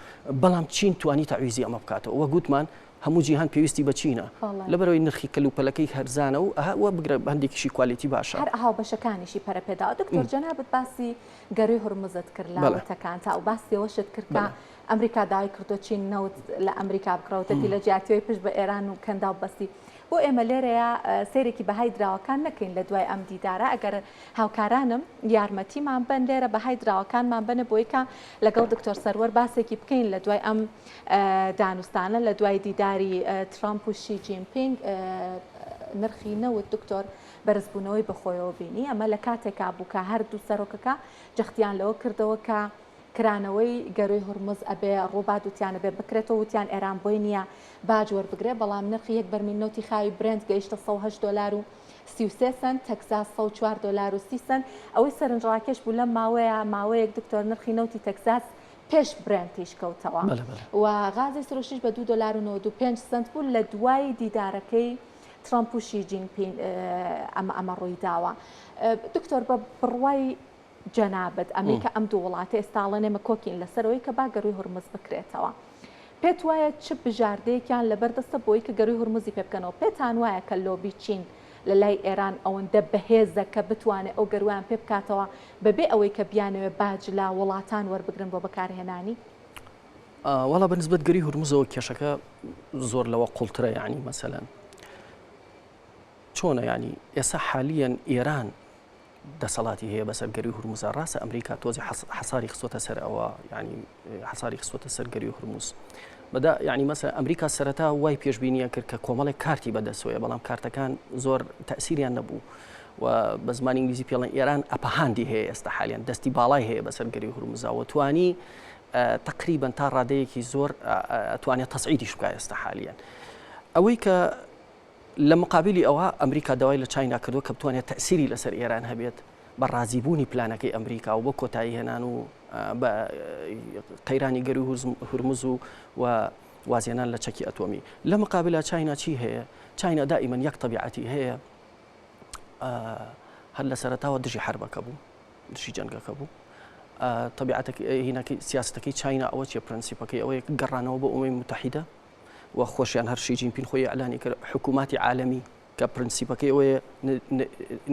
بەڵام چین توانی تعویزی ئەمە بکاتەوە وە گوتمان هەموو جیهان پێویستی بە چینە لەبەرەوەی نرخی کەلوپەلەکەی هەرزانە و ئەوە بگرە هەندێکیشی کوالیتی باشە هەر ئاهاو بەشەکانیشی پەرەپێدا دکتۆر جەنابەت باسی گەروی هورمزت کرد لاوەتەکان تا و باسی ئەوەشت کرد کە ئەمریکا داوای کردو چین نەوت لە ئەمریکا بکڕەوەتەتی لە جیاتیەوەی پشت بە ئێران و کەندا و بەستی بۆ ئێمە لێرەیە سیرێکی بەهای دراوەکان نەکەین لە دوای ئەم دیدارە ئەگەر هاوکارانم یارمەتیمان بن لێرە بەهای دراوەکانمان بنە بۆی کە لەگەڵ دکتۆر سەروەر باسێکی بکەین لە دوای ئەم دانوستانە لە دوای دیداری ترامپ و شی جینپینگ نرخی نەوت دکتۆر بەرزبوونەوەی بەخۆیەوە بینی ئەمە لە کاتێکا بوو کە هەردوو سەرۆکەکە جەختیان لەوە کردەوە کە کرانەوەی گەروی هورمز ئەبێ ڕۆبات وتیانە بێ بکرێتەوە وتیان ئێران بۆی نییە باج وەربگرێ بەڵام نرخی یەک بەرمیل نەوتی خاوی برند گەیشتە 108 دلار و 33 سنت تەکساس 104 دلار و 30 سنت ئەوەی سەرنجڕاکێش بوو لەم ماوەیەک دکتۆر نرخی نەوتی تەکساس پێش برندیش کەوتەوە و غازی سرۆشیش بە 2 دلار و 95 سنت بوو لە دوای دیدارەکەی ترامپ و شی جینپینگ ئەمە ڕووی داوە دکتۆر بە بڕوای جەنابەت ئەمریکا ئەم دوو وڵاتە ئێستاڵێن ئێمە کۆکین لەسەرەوەی کە با گەروی هورمز بکرێتەوە پێت وایە چ بژاردەیەکیان لەبەردەستە بۆی کە گەروی هورمزی پێ بکەنەوە پێتان وایە کە لۆبی چین لە لای ئێران ئەوەندە بەهێزە کە بتوانێت ئەو گەرویان پێ بکاتەوە بەبێ ئەوەی کە بیانەوێ باج لە وڵاتان وەربگرن بۆ بەکارهێنانی؟ وەڵا بەنسبەت گەری هورمزەوە کێشەکە زۆر لەوە قوڵترە، یعنی مەسەلەن چۆنە، ینی ئێستا حالیان ئێران دەسەڵاتی هەیە بەسەر گەری هورموزە. ڕاستە ئەمریکا تۆزی حەساری خستۆتە سەر ئەوە، ینی حەساری خستۆتە سەر گەری هورموز بەدا، یعنی مەسە ئەمریکا سەرەتا وای پێشبینیە کرد کە کۆمەڵێک کارتی بەدەستەوەیە، بەڵام کارتەکان زۆر تەسیریان نەبوو و بە زمانی ئینگلیزی پێڵێن ئێران ئەپەهاندی هەیە ئێستا حالیان، دەستی باڵای هەیە بەسەر گەری هورموزەوە، توانی تقریبا تا ڕادەیەکی زۆر ئەتوانێت تەسعیدیش بکە ئێستا حالیان. ئەوەی کە لە مقابلی ئەوە ئەمریکا داوای لە چاینا کردووە کە بتوانێت تەسیری لەسەر ئێران هەبێت بە ڕازیبوونی پلانەکەی ئەمریکا و بۆ کۆتایی هێنان و بە قەیرانی گەری هورموز و وازێنان لە چەکی ئەتۆمی. لە مقابلە چاینا چی هەیە؟ چاینا دائیمەن یەک تەبیعەتی هەیە، هەر لە سەرەتاوە دژی حربەکە بوو، دژی جەنگەکە بوو. هینەکەی سیاستەکەی چاینا ئەوە چیە؟ پرەنسیپەکەی ئەوەیە گەڕانەوە بە ئومەی متحیدە و خۆشیان هەر شی جینپین خۆی ئەعلانی کرد حکووماتی عالەمی کە پرەنسیپەکەی ئەوەیە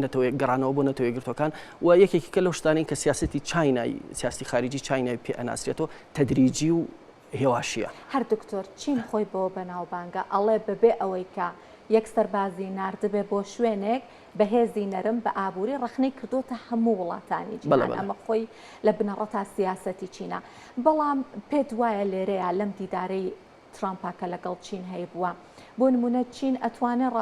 نەتەوەی گەڕانەوە بۆ نەتەوەی گرتوەکان و یەکێکی کە لەو شتانەی کە سیاستی چاینای سیاستی خارجی چاینای پێ ئەناسرێتەوە تەدریجی و هێواشیە. هەر دکتۆر چین خۆی بۆ بەناوبانگە ئەڵێ بەبێ ئەوەی کە یەک سەربازی ناردبێ بۆ شوێنێک بەهێزی نەرم بە ئابووری ڕخنەی کردوتە هەموو وڵاتانی جیهان، ئەمە خۆی لە بنەڕەتا سیاسەتی چینە. بەڵام پێت وایە لێرەیە لەم دیدارەی ترامپاکە لەگەڵ چین هەیە بووە، بۆ نمونە چین ئەتوانێت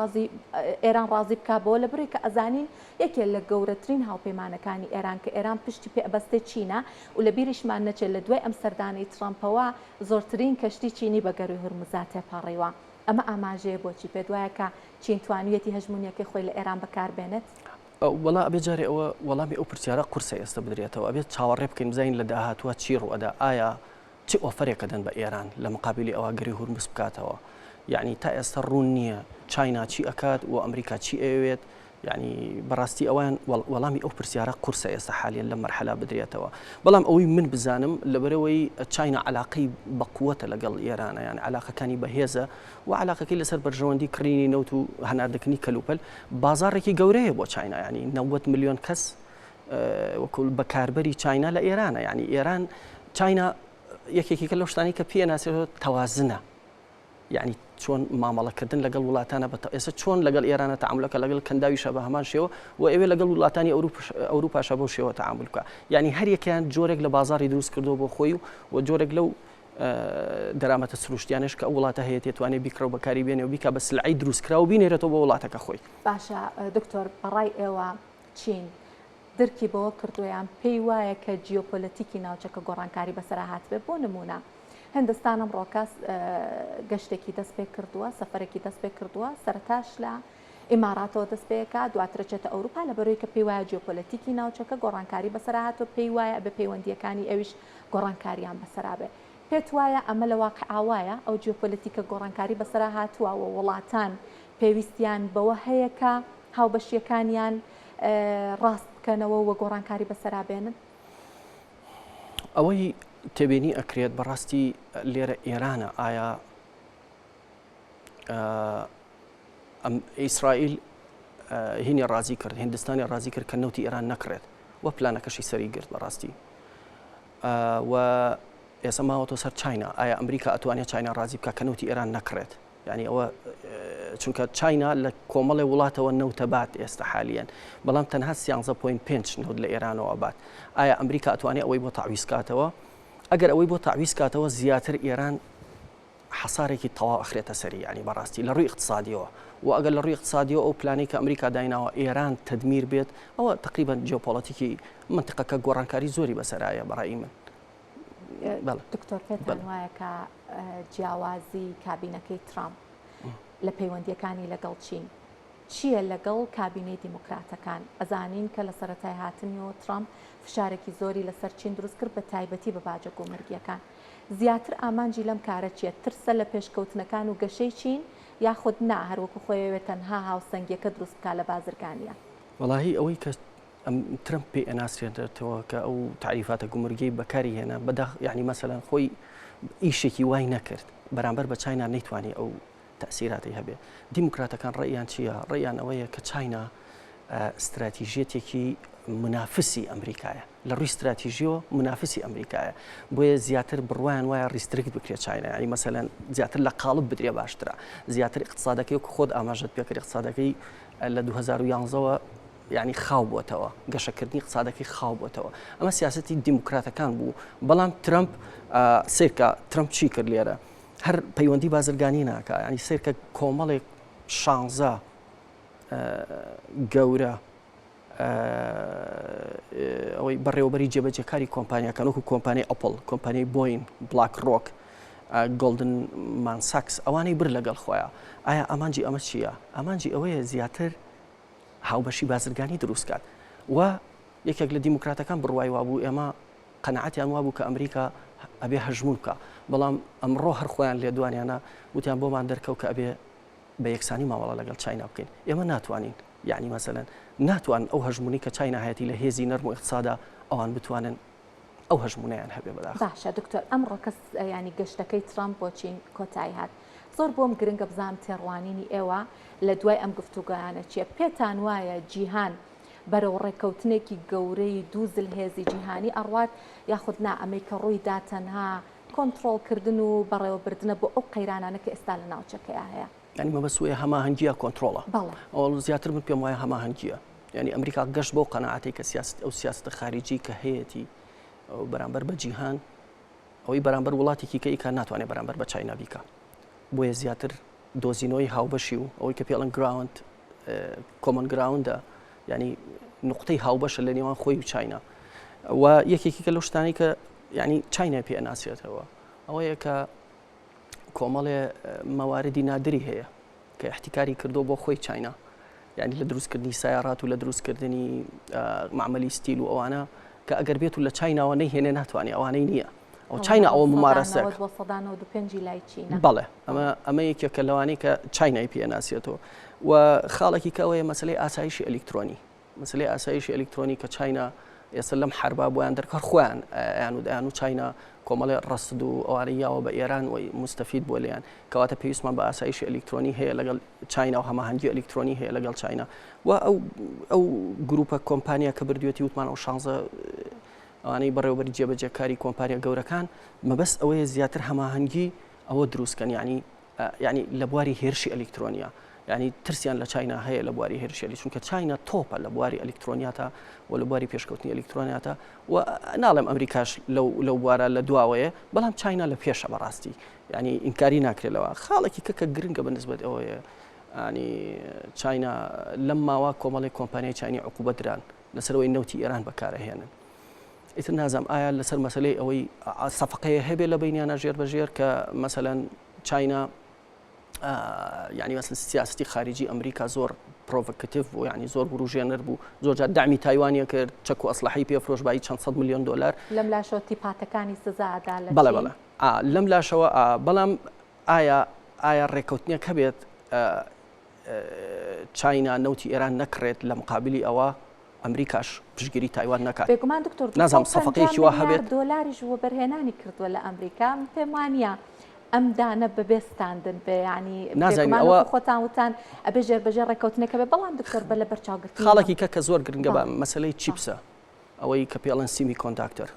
ئێران ڕازی بکات بۆ لە بڕی کە ئەزانین یەکێک لە گەورەترین هاوپەیمانەکانی ئێران کە ئێران پشتی پێ ئەبەستێ چینە و لە بیریشمان نەچێت لە دوای ئەم سەردانەی ترامپەوە زۆرترین کەشتی چینی بە گەروی هورموزا تێپەڕیوە. ئەمە ئاماژەیە بۆچی پێت وایە کە چین توانویەتی هەژمونیەکەی خۆی لە ئێران بەکاربێنێت؟ وەڵا ئەبێ جارێ ئەوە وەڵامی ئەو پرسیارە قورسە ئێستا بدرێتەوە، ئەبێت چاوەڕێ بکەین بزانین لە داهاتووە چی ڕوئەدا، ئایا چی ئۆفەرێکە دەن بە ئێران لە مقابلی ئەوە گەری هورمز بکاتەوە، یعنی تا ئێستا ڕوون نییە چاینا چی ئەکات و ئەمریکا چی ئەوێت، یعنی بەڕاستی ئەوان وەڵامی ئەو پرسیارە قورسە ئێستا حالیان لە مەرحەلا بدرێتەوە. بەڵام ئەوەی من بزانم لەبەرەوەی چاینا علاقەی بەقووەتە لەگەڵ ئێرانە، یعنی علاقەکانی بەهێزە و علاقەکەی لەسەر بەرژەوەندی کڕینی نەوت و هەناردەکردنی کەلوپەل بازارێکی گەورەیە بۆ چاینا، یعنی 90 ملیۆن کەس وەکو بەکاربەری چاینا لە ئێرانە، یعنی ئێران چاینا یەکێکی کە لەو شتانی کە پێ ناسێتەوە تەوازنە، یعنی چۆن مامەڵەکردن لەگەڵ وڵاتانە بە ئێستا چۆن لەگەڵ ئێرانە تەعاملەکە لەگەڵ کەنداویشە بە هەمان شێوە و ئەوێ لەگەڵ وڵاتانی ئەوروپاشە بۆ شێوە تەعامل بکە، یعنی هەر یەکیان جۆرێک لە بازاری دروست کردو بۆ خۆی و جۆرێک لەو دەرامەتە سروشتیانش کە ئەو وڵاتە هەیە تێتوانێت بیکڕە و بەکاری بێنێ و بیکە بە سلعی دروستکرا و بینێرێتەوە بۆ وڵاتەکە خۆی. باشە دکتۆر، بەڕای ئێوە چین درکی بەوە کردویان پێی وایە کە جیۆپۆلەتیکی ناوچەکە گۆڕانکاری بەسەر هاتبێت؟ بۆ نمونە هندستان ئەمڕۆکەس گەشتێکی دەست پێ کردووە، سەفەرێکی دەست پێ کردووە، سەرتاش لە ئیماراتەوە دەست پێکە، دواتر چێتە ئەوروپا لەبەرەوەی کە پێی وایە جیۆپۆلەتیکی ناوچەکە گۆڕانکاری بەسەر هاتووە، پێی وایە بە پەیوەندیەکانی ئەویش گۆڕانکاریان بەسەرا بێ. پێت وایە ئەمە لە واقعاوایە ئەو جیۆپۆلەتیکە گۆڕانکاری بەسەرا هاتووە و وڵاتان پێویستیان بەوە هەیە کە هاوبەشیەکانیان ڕاست بکەنەوە و گۆڕانکاری بەسەرا بێنن؟ ئەوەی تێبینی ئەکرێت بەڕاستی لێرە ئێرانە، ئایا ئیسرائیل هینی ڕازی کرد، هندستانی ڕازی کرد کە نەوتی ئێران نەکرێت و پلانەکەشی سەری گرت بەڕاستی و ئێستا ماوەتۆ سەر چاینا، ئایا ئەمریکا ئەتوانێت چاینا ڕازی بکە کە نەوتی ئێران نەکرێت، یعنی ئەوە چونکە چاینا لە کۆمەڵی وڵاتەوە نەوتە بات ئێستا حالیان، بەڵام تەنها 13.5 نەوت لە ئێرانەوە بات، ئایا ئەمریکا ئەتوانێت ئەوەی بۆ تەعویز کاتەوە؟ ئەگەر ئەوەی بۆ تەعویز کاتەوە زیاتر ئێران حەسارێکی تەواو ئەخرێتە سەری، یعنی بەڕاستی لە ڕووی اقتصادیەوە و ئەگەر لە ڕووی اقتصادیەوە ئەو پلانەی کە ئەمریکا دایناوە ئێران تدمیر بێت، ئەوە تقریبا جیۆپۆلیتیکی منطقەکە گۆڕانکاری زۆری بەسەرایە بەڕای من. دکتۆر پێتان وایە کە جیاوازی کابینەکەی ترامپ لە پەیوەندیەکانی لەگەڵ چین چییە لەگەڵ کابینەی دیموکراتەکان؟ ئەزانین کە لە سەرەتای هاتنیەوە ترامپ فشارێکی زۆری لەسەر چین دروست کرد بە تایبەتی بە باجە کۆمەرگیەکان. زیاتر ئامانجی لەم کارە چیە؟ ترسە لە پێشکەوتنەکان و گەشەی چین یاخود نا هەروەکو خۆیەوێت تەنها هاوسەنگیەکە دروست بکات لە بازرگانیە؟ وەڵاهی ئەوەی کە ترامپ پێ ئەناسرێتەوە کە ئەو تعریفاتە گومرگی بەکاری هێنا بەداخ، یعنی مەسەلەن خۆی ئیشێکی وای نەکرد بەرامبەر بە چاینا نەیتوانێت ئەو تەسیراتی هەبێ دیموکراتەکان ڕێیان چییە ڕێیان ئەوەیە کە چاینا استراتیژیەتێکی منافسی ئەمریکایە لە ڕووی استراتیژیەوە منافسی ئەمریکایە بۆیە زیاتر بڕوایان وایە ڕیسترکت بکرێت چاینا ینی مەسەلەن زیاتر لە قاڵب بدرێ باشترە زیاتر اقتصادەکەی و خۆت ئاماژەت پێکرد اقتصادەکەی لە 2011ەوە ینی خاو بووەتەوە گەشەکردنی اقتصادەکەی خاو بووەتەوە ئەمە سیاسەتی دیموکراتەکان بوو بەڵام ترامپ سیرکە ترامپ چی کرد لێرە هەر پەیوەندی بازرگانی ناکە ینی سیرکە کۆمەڵێک 16 گەورە ئەوەی بەڕێوەبەری جێبەجێکاری کۆمپانیەکان وەکو کۆمپانیای ئەپڵ کۆمپانیای بۆین بلاک ڕۆک گۆلدن مانساکس ئەوانەی بر لەگەڵ خۆیان ئایا ئامانجی ئەمە چییە ئامانجی ئەوەیە زیاتر هاوبەشی بازرگانی دروستکات و یەکێک لە دیموکراتەکان بڕوای وابوو ئێمە قەنەعەتیان وابوو کە ئەمریکا ئەبێ هەژمون بکە بەڵام ئەمڕۆ هەر خۆیان لێ دوانیانە وتیان بۆمان دەرکەوت کە ئەبێ بە یەکسانی ماوەڵە لەگەڵ چاینا بکەین ئێمە ناتوانین یعنی مەسەلەن ناتوان ئەو هەژمونی کە چاینا هەیەی لە هێزی نەرم و اقتصادا ئەوان بتوانن ئەو هەژمونیان هەبێ بەداخ باشە دکتۆر ئەمڕۆ کەس ینی گەشتەکەی ترامپ بۆ چین کۆتایی هات زۆر بۆم گرنگە بزانم تێڕوانینی ئێوە لە دوای ئەم گفتوگویانە چیە پێتان وایە جیهان بەرەو ڕێکەوتنێکی گەورەی دوو زلهێزی جیهانی ئەڕوات یاخود نا ئەمریکا ڕووی داتەنها کۆنتڕۆڵکردن و بەڕێوەبردنە بۆ ئەو قەیرانانە کە ئێستا لە ناوچەکەی هەیە ینی مەبەستوەیە هەماهەنگیە کۆنتڕۆڵە ئەوڵ زیاتر من پێم وایە هەماهەنگیە ینی ئەمریکا گەشت بۆ قەنەعەتی کە سیاست ئەو سیاستە خارجی کە هەیەی بەرامبەر بە جیهان ئەوەی بەرامبەر وڵاتێکی کە ئیکا ناتوانێت بەرامبەر بە چاینا بیکە بۆیە زیاتر دۆزینەوەی هاوبەشی و ئەوەی کە پێڵەن گراوند کۆمن گراوندە ینی نقطەی هاوبەشە لە نێوان خۆی و چاینا و یەکێکی کە لەو شتانی کە ینی چاینا پێ ئەناسێتەوە ئەوەیە کە کۆمەڵێ مەواردی نادری هەیە کە احتیکاری کردو بۆ خۆی چاینا ینی لە دروستکردنی سیارات و لە دروستکردنی معمەلی ستیل و ئەوانە کە ئەگەر بێت و لە چایناوە نەیهێنێ ناتوانێت ئەوانەی نییە ئەو چاینا ئەوە ممارەسە بەڵێ ئەمە یەکێکە لەوانەی کە چاینای پێ ئەناسێتەوە و خاڵێکی کەوەیە مەسلەی ئاسایشی ئەلکترۆنی مەسلەی ئاسایشی ئەلکترۆنی کە چاینا ئێستا لەم حربا بۆیان دەرکار خۆیان یان و چاینا کۆمەڵێ ڕەسد و ئەوانەیەوە بە ئێران و مستەفید بۆ لێیان کەواتە پێویستمان بە ئاسایشی ئەلکترۆنی هەیە لەگەڵ چاینا و هەماهەنگی ئەلکترۆنی هەیە لەگەڵ چاینا و ئەو گروپە کۆمپانیا کە بردوێتی وتمان ئەو شانزە ئەوانەی بەڕێوەبەری جێبەجێکاری کۆمپانیا گەورەکان مەبەست ئەوەیە زیاتر هەماهەنگی ئەوە دروستکەن ینی لە بواری هێرشی ئەلکترۆنیا ینی ترسیان لە چاینا هەیە لە بواری هێرشێلی چونکە چاینا تۆپە لە بواری ئەلکترۆنیاتە و لە بواری پێشکەوتنی ئەلکترۆنیاتە و ناڵێم ئەمریکاش لەو بوارە لە دواوەیە بەڵام چاینا لە پێشە بەڕاستی ینی ئینکاری ناکرێتەوە خاڵێکی کە گرنگە بەنسبەت ئەوەیە ینی چاینا لەم ماوە کۆمەڵی کۆمپانیای چینی عقوبەتدران لەسەرەوەی نەوتی ئێران بەکارەهێنن ئیتر نازام ئایا لەسەر مەسلەی ئەوەی سەفقەیە هەبێ لە بینیانە ژێر بەژێر کە مەسەلەن چاینا يعني مثلا سیاستی خارجی ئەمریکا زۆر پرۆڤۆکتیڤ بوو یعنی زۆر بروژێنەر بوو زۆرجار دامی تایوانیە کرد چەک و ئەسلحەی پێفرۆشبایی چەند سەد ملیۆن دلار لەم لاشەوە تیپاتەکانی سزادا لە بەڵێ بەڵێ لەم لاشەوە بەڵام ئایا ڕێکەوتنیەک هەبێت چاینا نەوتی ئێران نەکڕێت لە مقابلی ئەوە ئەمریکاش پشگیری تایوان نەکات بێگومان دکتۆر نازانم سەفقەیەکی وا هەبێت دۆلاریش وە بەرهێنانی کردووە لە ئەمریکا پێم وانە ئەم دانە بەبێستاندن بێ ینی خۆتان وتان ئەبێ ژێربەژێر ڕێکەوتنەکە بێ بەڵام دکتۆر بە لە بەرچاوگرتن خاڵێکی کە زۆر گرنگە بە مەسلەی چیپسە ئەوەی کە پێڵەن سیمی کۆنتاکتەر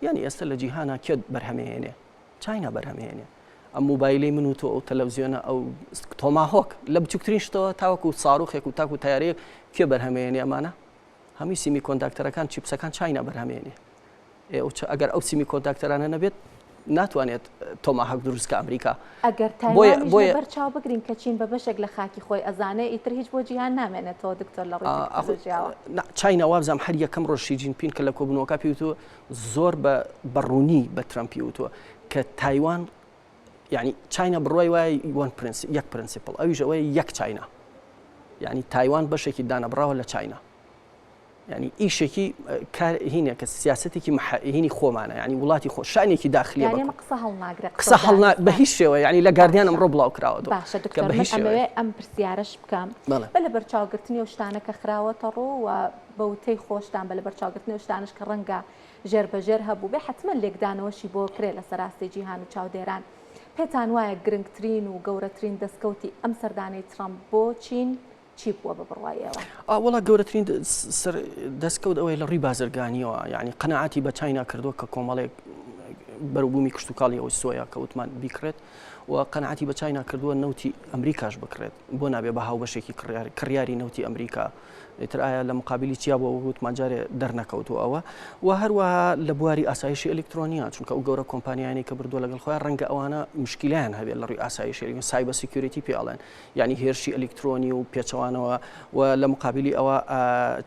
یعنی ئێستا لە جیهانە کێ بەرهەمهێنێ چاینا بەرهەمهێنێ ئەم موبایلەی من و تۆ ئەو تەلەڤیزیۆنە ئەو تۆماهۆک لە بچووکترین شتەوە تاوەکو ساڕوخێک و تاک و تایارەیەک کێ بەرهەمهێنێ ئەمانە هەمی سیمی کۆنتاکتەرەکان چیپسەکان چاینا بەرهەمهێنێ ئەگەر ئەو سیمی کۆنتاکتەرانە نەبێت ناتوانێت تۆماهەک دروستکە ئەمریکا ئەگەر تایوان بەرچاو بگرین کە چین بە بەشێک لە خاکی خۆی ئەزانێ ئیتر هیچ بۆ جیهان نامێنێتەوە دکتۆر لە ڕووی چاینا وابزانام هەر یەکەم ڕۆژ شی جینپین کە لە کۆبوونەوەکە پێوتوە زۆر بەڕوونی بە ترەمپی وتووە کە تایوان یعنی چاینا بڕوای وایە یەک پرینسیپڵ ئەویش ئەوەیە یەک چاینا یعنی تایوان بەشێکی دانەبراوە لە چاینا يعني إيشكي هنا كسياستك هني خومانة يعني ولاتي خو شأني كي داخلية يعني مقصها الناقرة قصها النا بهيشوا يعني لجارديان مروبلا وكراودو باشا دكتور من أم برسيارش بكام بلا برشاو قرتني وشتانك خراوة طرو وبوتي خوشتان بلا برشاو قرتني وشتانش كرنجا جير بجير هبو بحتما لك دانا وشي بو كريلا سراستي جيهان وشاو ديران پێتان وایە گرنگترین و گەورەترین دەستکەوتی ئەم سەردانەی ترامپ بۆ چین چی بووە بە بڕوایەوە؟ وڵا گەورەترین دەستکەوت ئەوەی لە ڕووی بازرگانیەوە، یعنی قەنەعاتی بە چاینا کردووە کە کۆمەڵێک بەروبوومی کشتتوکاڵی ئەوەی سۆیا کەوتمان بیکرێت و قەنەعاتی بە چاینا کردووە نەوتی ئەمریکاش بکرێت بۆ نابێ بە هاوبەشێکی کڕیاری نەوتی ئەمریکا. ئیتر ئایا لە مقابلی چیا بۆ وتمان جارێ دەرنەکەوتو ئەوە و هەروەها لە بواری ئاسایشی ئەلکترۆنیا، چونکە ئەو گەورە کۆمپانیانی کە بردووە لەگەڵ خۆیان ڕەنگە ئەوانە مشکیلیان هەبێت لە ڕووی ئاسایشی سایبە سیکیوریتی پێڵێن، یعنی هێرشی ئەلکترۆنی و پێچەوانەوە و لە مقابلی ئەوە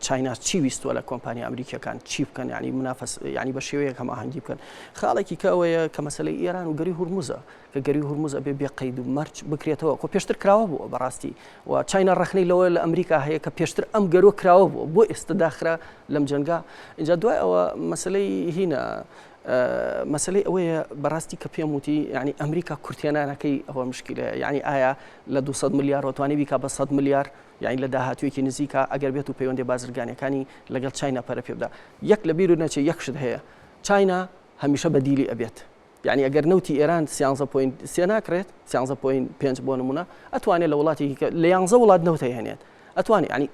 چاینا چی ویستوە لە کۆمپانی ئەمریکیەکان چی بکەن، یعنی منافس یعنی بە شێوەیەک هەماهەنگی بکەن. خاڵێکی کە ئەوەیە کە مەسەلەی ئێران و گەری هورموزە کە گەری هورموز ئەبێ بێ قەید و مەرج بکرێتەوە، کۆ پێشتر کراوە بووە بەڕاستی و چاینا ڕەخنەی لەوە لە ئەمریکا هەیە کە پێشتر ئەم گەرۆ کراوە بووە بۆ ئێستا داخرا لەم جەنگا. اینجا دوای ئەوە مەسلەی هینە مەسلەی ئەوەیە بەڕاستی کە پێم وتی یعنی ئەمریکا کورتێنانەکەی ئەوە مشکلە، یعنی ئایا لە 200 میلیارد ڕۆتوانی بیکا بە 100 میلیارد، یعنی لە داهاتوویەکی نزیکە ئەگەر بێت و پەیوەندی بازرگانیەکانی لەگەڵ چاینا پەرە پێبدا. یەک لە بیر و نەچێ یەکشت هەیە، چاینا هەمیشە بەدیلی ئەبێت، یعنی ئەگەر نەوتی ئێران 13.3 ناکرێت 13.5 بۆ نمونە ئەتوانێت لە وڵاتێکی لە 11 وڵات نەوتەی هێنێت، ئەتوانێت ینی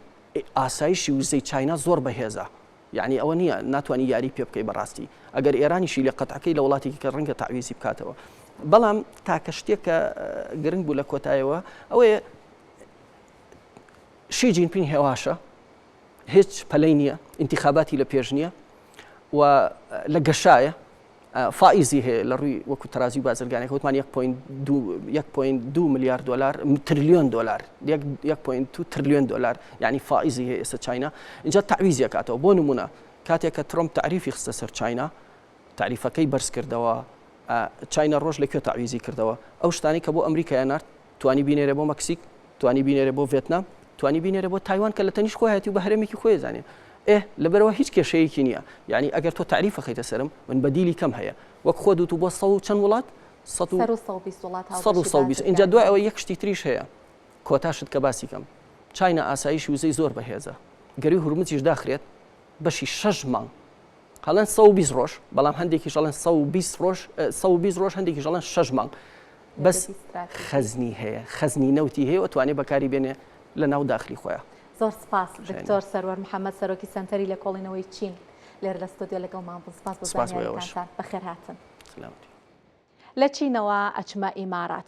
ئاسایشی وزەی چاینا زۆر بەهێزە، یعنی ئەوە نییە ناتوانانی یاری پێ بکەی بەڕاستی ئەگەر ئێرانیشی لە قەتعەکەی لە وڵاتێکی کە ڕەنگە تاویزی بکاتەوە. بەڵام تاکە شتێک کە گرنگ بوو لە کۆتایەوە ئەوەیە شی جینپینگ هێواشە، هیچ پەلەی نییە، ئینتیخاباتی لە پێش نییە و لە گەشایە فائزی هەیە لە ڕووی وەکو تەرازی و بازرگانێک وتمان 1.2 میلیارد دلار تریلیۆن دلار 1.2 تریلیۆن دلار، یعنی فائزی هەیە ئێستا چاینا. اینجا تعویزی کاتەوە بۆ نمونە کاتێک کە ترۆمپ تعریفی خستە سەر چاینا، تعریفەکەی بەرز کردەوە، چاینا ڕۆژ لەکوێ تعویزی کردەوە، ئەو شتانی کە بۆ ئەمریکا نارد توانی بینێرە بۆ مەکسیک، توانی بینێرە بۆ ڤێتنام، توانی بینێرە بۆ تایوان کە لە تەنیش خۆی هاتی و بە هەرێمێکی خۆی زانێ. لەبەرەوە هیچ کێشەیەکی نییە، یعنی ئەگەر تۆ تعریفە خەیتە سەرم من بەدیلی کەم هەیە وەک خۆ دوت و بۆ 100 چەند وڵات 120. اینجا دوای ئەوە یەک شتی تریش هەیە کۆتاشت کە باسی کەم، چاینا ئاسایشی وزەی زۆر بەهێزە، گەری هورموزیش داخرێت بەشی 6 مانگ، هەڵەن 120 ڕۆژ، بەڵام هەندێکیش هەڵەن 120 ڕۆژ، هەندێکیش هەڵەن 6 مانگ، بەس خەزنی هەیە، خەزنی نەوتی هەیە و توانێت بەکاری بێنێ لە ناو داخلی خۆیان. زۆر سپاس دکتۆر سەرور محەممەد سەرۆکی سنتەری لە کۆڵینەوەی چین لێرە لە ستۆدیۆ لەگەڵمان بوو. سپاس بۆ زانیاریتان، بەخێر هاتن. لە چینەوە ئەچمە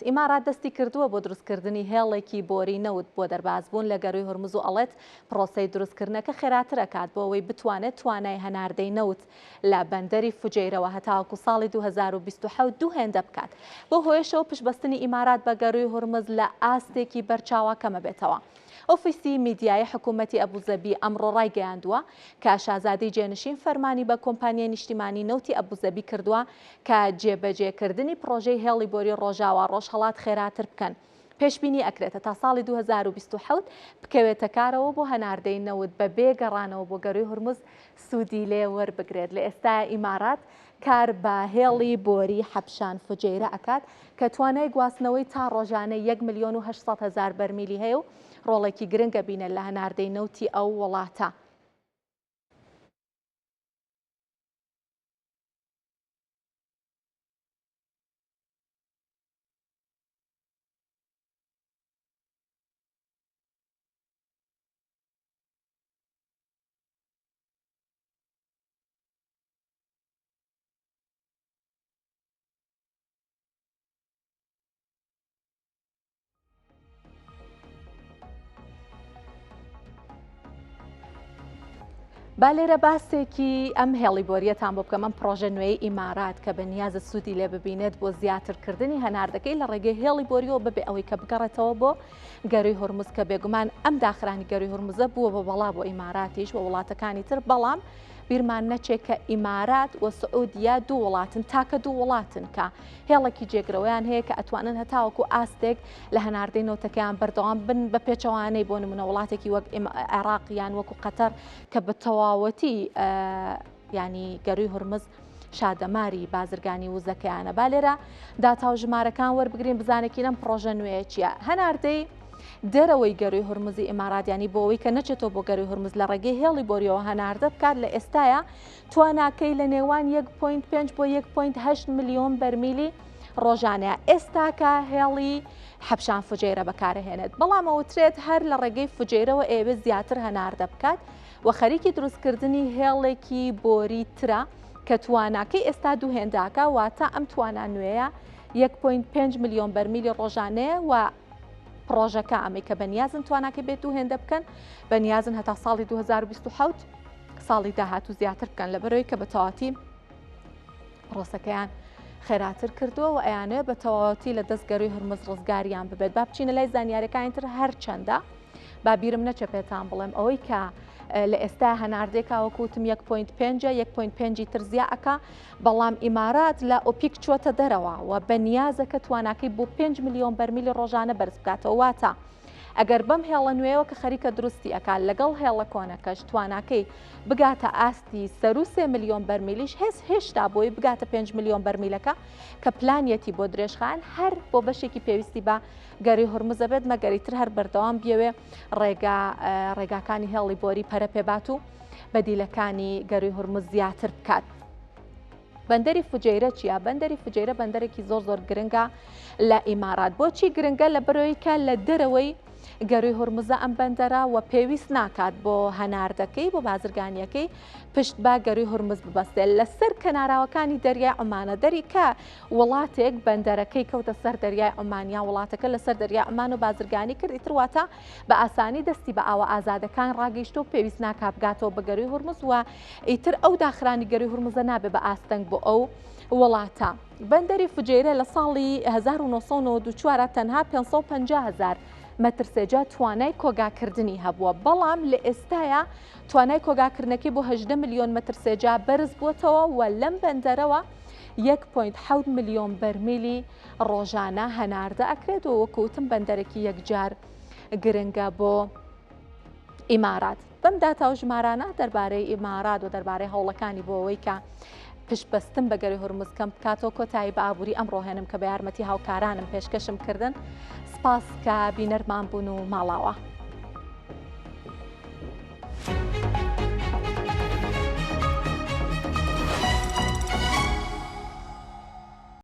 ئیمارات دەستی کردووە بۆ دروستکردنی هێڵێکی بۆری نەوت بۆ دەربازبوون لە گەڕووی هورموز و ئەڵێت پرۆسەی دروستکردنەکە خێراتر ئەکات بۆ ئەوەی بتوانێت توانای هەناردەی نەوت لە بەندەری فوجەیرەوە هەتاوەکو ساڵی 2022 دوو هێندە بکات. بۆ هۆیشەوە پشتبەستنی ئیمارات بە گەڕووی هورمز لە ئاستێکی بەرچاوە کەمە بێتەوە. ئۆفیسی میدیای حکوومەتی ئەبوزەبی ئەمڕۆ ڕایگەیاندووە کە شازادەی جێنشین فەرمانی بە کۆمپانیای نیشتیمانی نەوتی ئەبوزەبی کردووە کە جێبەجێکردنی پرۆژەی هێڵی بۆری ڕۆژاوا ڕۆژهەڵات خێراتر بکەن. پێشبینی ئەکرێتە تا ساڵی 2027 بکەوێتە کارەوە بۆ هەناردەی نەوت بە بێگەڕانەوە بۆ گەڕووی هورمز سوودی لێ وەربگرێت. لە ئێستا ئیمارات کار بە هێڵی بۆری حەبشان فوجەیرە ئەکات کە توانای گواستنەوەی تا ڕۆژانە 1,800,000 بەرمیلی هەیە و ڕۆڵێکی گرنگە بینە لە هەناردەی نەوتی ئەو وڵاتە. با لێرە باسێکی ئەم هێڵی بۆریەتان بۆ بکەم، ئەم پرۆژە نوێی ئیمارات کە بەنیازە سوودی لێ ببینێت بۆ زیاترکردنی هەناردەکەی لە ڕێگەی هێڵی بۆریەوە ببێ ئەوەی کە بگەڕێتەوە بۆ گەڕووی هورمز کە بێگومان ئەم داخرانی گەڕووی هورمزە بووە بە بەڵا بۆ ئیماراتیش و وڵاتەکانی تر، بەڵام بیرمان نەچێت کە ئیمارات و سعودیا دوو وڵاتن، تاکە دوو وڵاتن کە هێڵێکی جێگرەوەیان هەیە کە ئەتوانن هەتاوەکو ئاستێک لە هەناردەی نەوتەکەیان بەردەوام بن بە پێچەوانەی بۆ نمونە وڵاتێکی وەک عێراقیان وەکو قەتەر کە بە تەواوەتی ینی گەڕووی هورمز شادەماری بازرگانی وزەکەیانە. با لێرە داتاو ژمارەکان وەربگرین بزانێکی لەم پرۆژە نوێیە چییە. هەناردەی دەرەوەی گەڕووی هورمزی ئیمارات ینی بۆ ئەوەی کە نەچێتەوە بۆ گەڕووی هورمز لە ڕێگەی هێڵی بۆریەوە هەناردە بکات لە ئێستاە تواناکەی لە نێوان 1.5 بۆ 1.8 ملیۆن بەرمیلی ڕۆژانەیە. ئێستا کە هێڵی حەبشان فوجێرە بەکارهێنێت، بەڵام ئەوترێت هەر لە ڕێگەی فوجێرەوە ئێوە زیاتر هەناردە بکات و خەریکی دروستکردنی هێڵێکی بۆری ترە کە تواناکەی ئێستا دوو هێنداکە، واتە ئەم توانە نوێیە 1.5 ملیۆن بەرمیلی ڕۆژانەیە و پرۆژەکە ئەمەی کە بەنیازن تواناکە بێت دوو هێندە بکەن، بەنیازن هەتا ساڵی 2027 ساڵی داهاتوو زیاتر بکەن لەبەرەوەی کە بە تەواوەتی پرۆسەکەیان خێراتر کردووە و ئەیانەیە بە تەواوەتی لە دەستگەڕی هورمز ڕزگاریان ببێت. با بچینە لای زانیاریەکانتر هەر چەندە با بیرم نەچە پێتان بڵێم ئەوەی کە لە ئێستا هەناردێکا وەکوتم 1.5 تر زیاکە، بەڵام ئیمارات لە ئۆپیک چۆتە دەرەوە و بەنیازەکە تواناکەی بۆ 5 ملیۆن بەرمیلی ڕۆژانە بەرز بکاتەوە. واتە ئەگەر بەم هێڵە نوێەوە کە خەریکە دروستی ئەکات لەگەڵ هێڵە کۆنەکەش تواناکەی بگاتە ئاستی 3 ملیۆن بەرمیلیش هێشتا بۆی بگاتە 5 ملیۆن بەرمیلەکە کە پلانیەتی بۆ درێژخان هەر بۆ بەشێکی پێویستی بە گەری هورمزە بێت، مەگەریتر هەر بەردەوام بیاوێ ڕێگاکانی هێڵی بۆری پەرە پێبات و بەدیلەکانی گەری هورمز زیاتر بکات. بەندەری فوجێرە چیە؟ بەندەری فوجێرە بەندەرێکی زۆر گرنگە لە ئیمارات. بۆچی گرنگە؟ لە بەرەوەی کە لە دەرەوەی گەروی هورمزە ئەم بەندەرە و پێویست ناکات بۆ هەناردەکەی بۆ بازرگانیەکەی پشت با گەروی هورمز ببەستێت لەسەر کەناراوەکانی دەریای عومانە. دەری کە وڵاتێک بەندەرەکەی کەوتە سەر دەریای عومانیا، وڵاتەکە لەسەر دەریای عومان و بازرگانی کرد، ئیتر واتە بە ئاسانی دەستی بە ئاوە ئازادەکان ڕاگەیشتە و پێویست ناکات بگاتەوە بە گەروی هورمز و ئیتر ئەو داخرانی گەروی هورمزە نابێت بە ئاستەنگ بۆ ئەو وڵاتە. بەندەری فوجێرە لە ساڵی 1994 تەنها 550,000 مەترسێجا توانای کۆگاکردنی هەبووە، بەڵام لە ئێستاە توانای کۆگاکردنەکەی بۆ 18 ملیۆن مەترسێجا بەرز بووتەوە و لەم بەندەرەوە 1.7 ملیۆن بەرمیلی ڕۆژانە هەناردە ئەکرێت و وەکوتم بەندەرێکی یەکجار گرنگە بۆ ئیمارات. بەم داتاو ژمارانە دەربارەی ئیمارات و دەربارەی هەوڵەکانی بۆ ئەوەی کە پشتبەستن بە گەروی هورمز کەم بکاتەوە کۆتایی بە ئابووری ئەمڕۆ هێنم کە بە یارمەتی هاوکارانم پێشکەشم کردن. سپاس کە بینەرمان بوون و ماڵاوە.